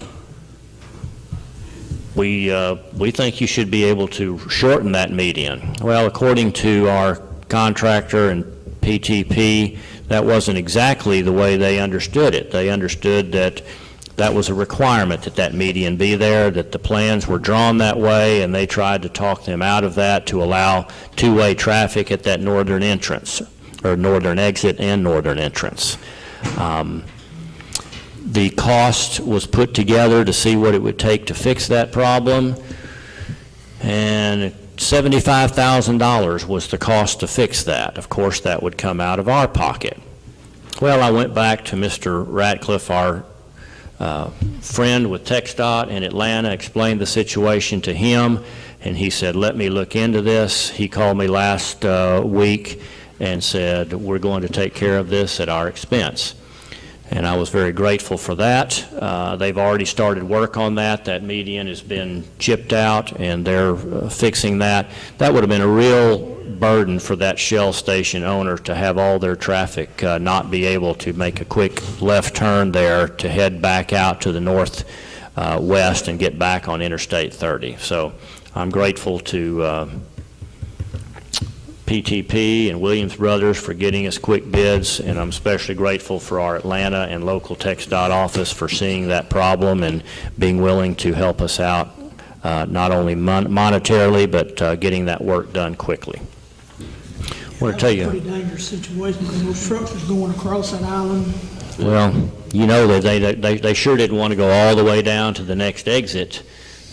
we think you should be able to shorten that median. Well, according to our contractor and PTP, that wasn't exactly the way they understood it. They understood that that was a requirement that that median be there, that the plans were drawn that way, and they tried to talk them out of that to allow two-way traffic at that northern entrance, or northern exit and northern entrance. The cost was put together to see what it would take to fix that problem, and $75,000 was the cost to fix that. Of course, that would come out of our pocket. Well, I went back to Mr. Ratcliffe, our friend with TxDOT in Atlanta, explained the situation to him, and he said, let me look into this. He called me last week and said, we're going to take care of this at our expense. And I was very grateful for that. They've already started work on that. That median has been chipped out, and they're fixing that. That would have been a real burden for that Shell station owner to have all their traffic not be able to make a quick left turn there to head back out to the north west and get back on Interstate 30. So I'm grateful to PTP and Williams Brothers for getting us quick bids, and I'm especially grateful for our Atlanta and local TxDOT office for seeing that problem and being willing to help us out, not only monetarily, but getting that work done quickly. I want to tell you. That's a pretty dangerous situation, because those trucks are going across that island. Well, you know, they sure didn't want to go all the way down to the next exit.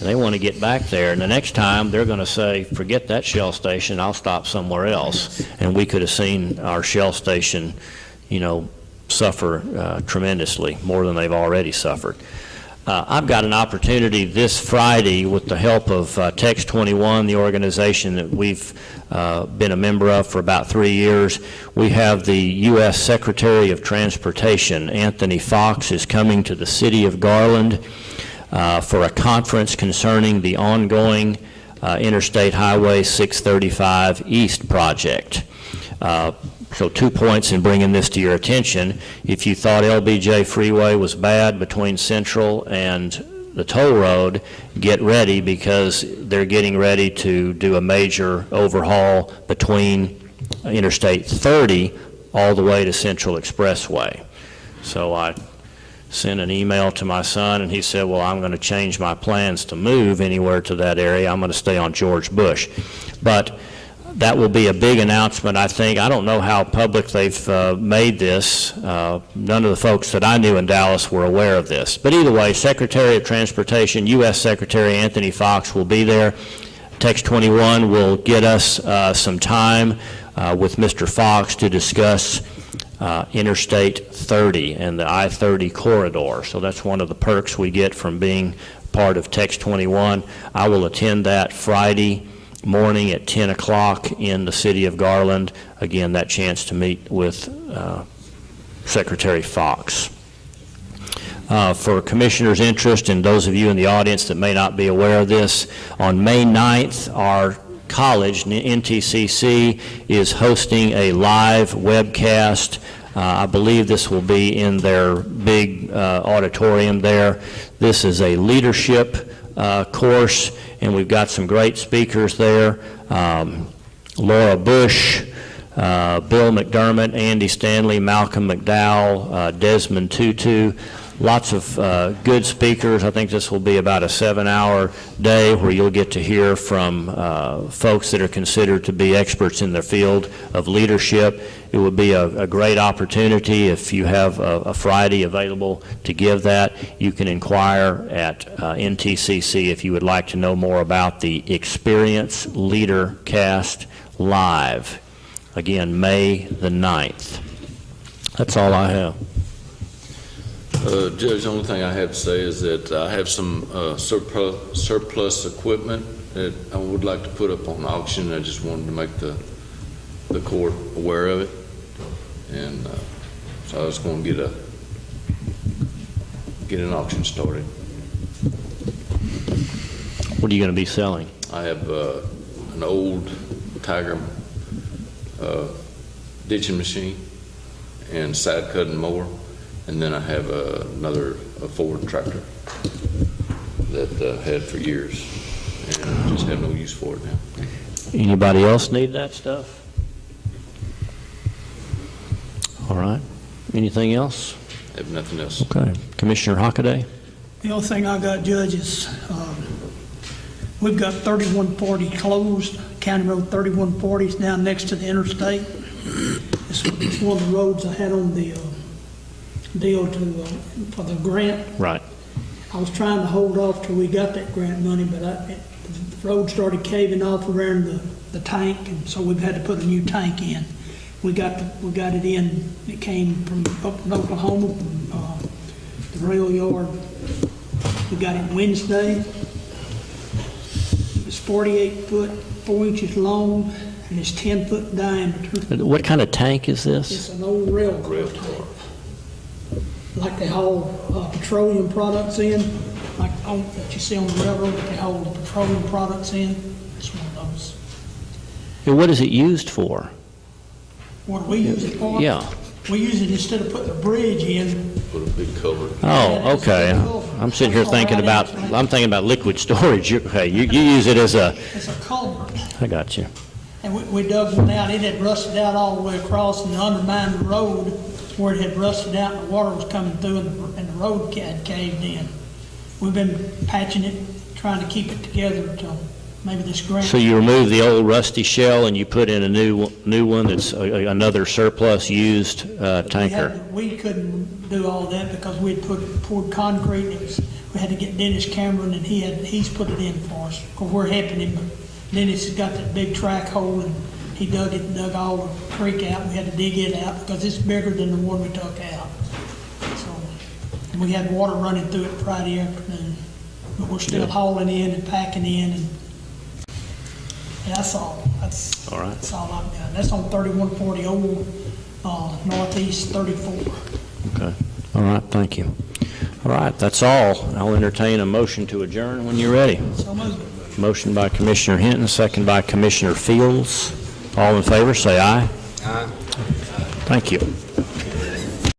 They want to get back there, and the next time they're going to say, forget that Shell station, I'll stop somewhere else. And we could have seen our Shell station, you know, suffer tremendously, more than they've already suffered. I've got an opportunity this Friday with the help of Text 21, the organization that we've been a member of for about 3 years. We have the U.S. Secretary of Transportation, Anthony Fox, is coming to the city of Garland for a conference concerning the ongoing Interstate Highway 635 East project. So 2 points in bringing this to your attention. If you thought LBJ Freeway was bad between Central and the toll road, get ready, because they're getting ready to do a major overhaul between Interstate 30 all the way to Central Expressway. So I sent an email to my son, and he said, well, I'm going to change my plans to move anywhere to that area. I'm going to stay on George Bush. But that will be a big announcement, I think. I don't know how public they've made this. None of the folks that I knew in Dallas were aware of this. But either way, Secretary of Transportation, U.S. Secretary Anthony Fox will be there. Text 21 will get us some time with Mr. Fox to discuss Interstate 30 and the I-30 corridor. So that's one of the perks we get from being part of Text 21. I will attend that Friday morning at 10 o'clock in the city of Garland. Again, that chance to meet with Secretary Fox. For commissioners' interest, and those of you in the audience that may not be aware of this, on May 9th, our college, NTCC, is hosting a live webcast I believe this will be in their big auditorium there. This is a leadership course, and we've got some great speakers there. Laura Bush, Bill McDermott, Andy Stanley, Malcolm McDowell, Desmond Tutu, lots of good speakers. I think this will be about a 7-hour day where you'll get to hear from folks that are considered to be experts in their field of leadership. It would be a great opportunity if you have a Friday available to give that. You can inquire at NTCC if you would like to know more about the Experience Leader Cast Live. Again, May the 9th. That's all I have. Judge, the only thing I have to say is that I have some surplus equipment that I would like to put up on auction. I just wanted to make the court aware of it. And so I was going to get an auction started. What are you going to be selling? I have an old Tiger ditching machine and side cutting mower, and then I have another Ford tractor that I had for years and just have no use for it now. Anybody else need that stuff? All right. Anything else? I have nothing else. Okay. Commissioner Hockaday? The only thing I got, Judge, is we've got 3140 closed, County Road 3140 is down next to the interstate. It's one of the roads I had on the deal for the grant. Right. I was trying to hold off till we got that grant money, but the road started caving off around the tank, and so we've had to put a new tank in. We got it in. It came from up in Oklahoma, from the rail yard. We got it Wednesday. It was 48 foot, 4 inches long, and it's 10 foot diameter. What kind of tank is this? It's an old railcar tank. Like they haul petroleum products in, like that you see on the railroad, that they haul the petroleum products in. It's one of those. And what is it used for? What do we use it for? Yeah. We use it instead of putting a bridge in. Put a big cover. Oh, okay. I'm sitting here thinking about, I'm thinking about liquid storage. Okay, you use it as a, It's a culvert. I got you. And we dug one out. It had rusted out all the way across and undermined the road where it had rusted out and the water was coming through and the road had caved in. We've been patching it, trying to keep it together until maybe this grant. So you remove the old rusty shell and you put in a new one that's another surplus used tanker. We couldn't do all that because we had poured concrete. We had to get Dennis Cameron, and he's put it in for us. Because we're helping him, but Dennis has got that big track hole, and he dug all the creek out. We had to dig it out because it's bigger than the one we took out. So we had water running through it Friday afternoon, but we're still hauling in and packing in, and that's all. That's all right. That's all I've got. That's on 3140 Old Northeast 34. Okay. All right. Thank you. All right. That's all. I'll entertain a motion to adjourn when you're ready. So moved. Motion by Commissioner Hinton, second by Commissioner Fields. All in favor, say aye. Aye. Thank you.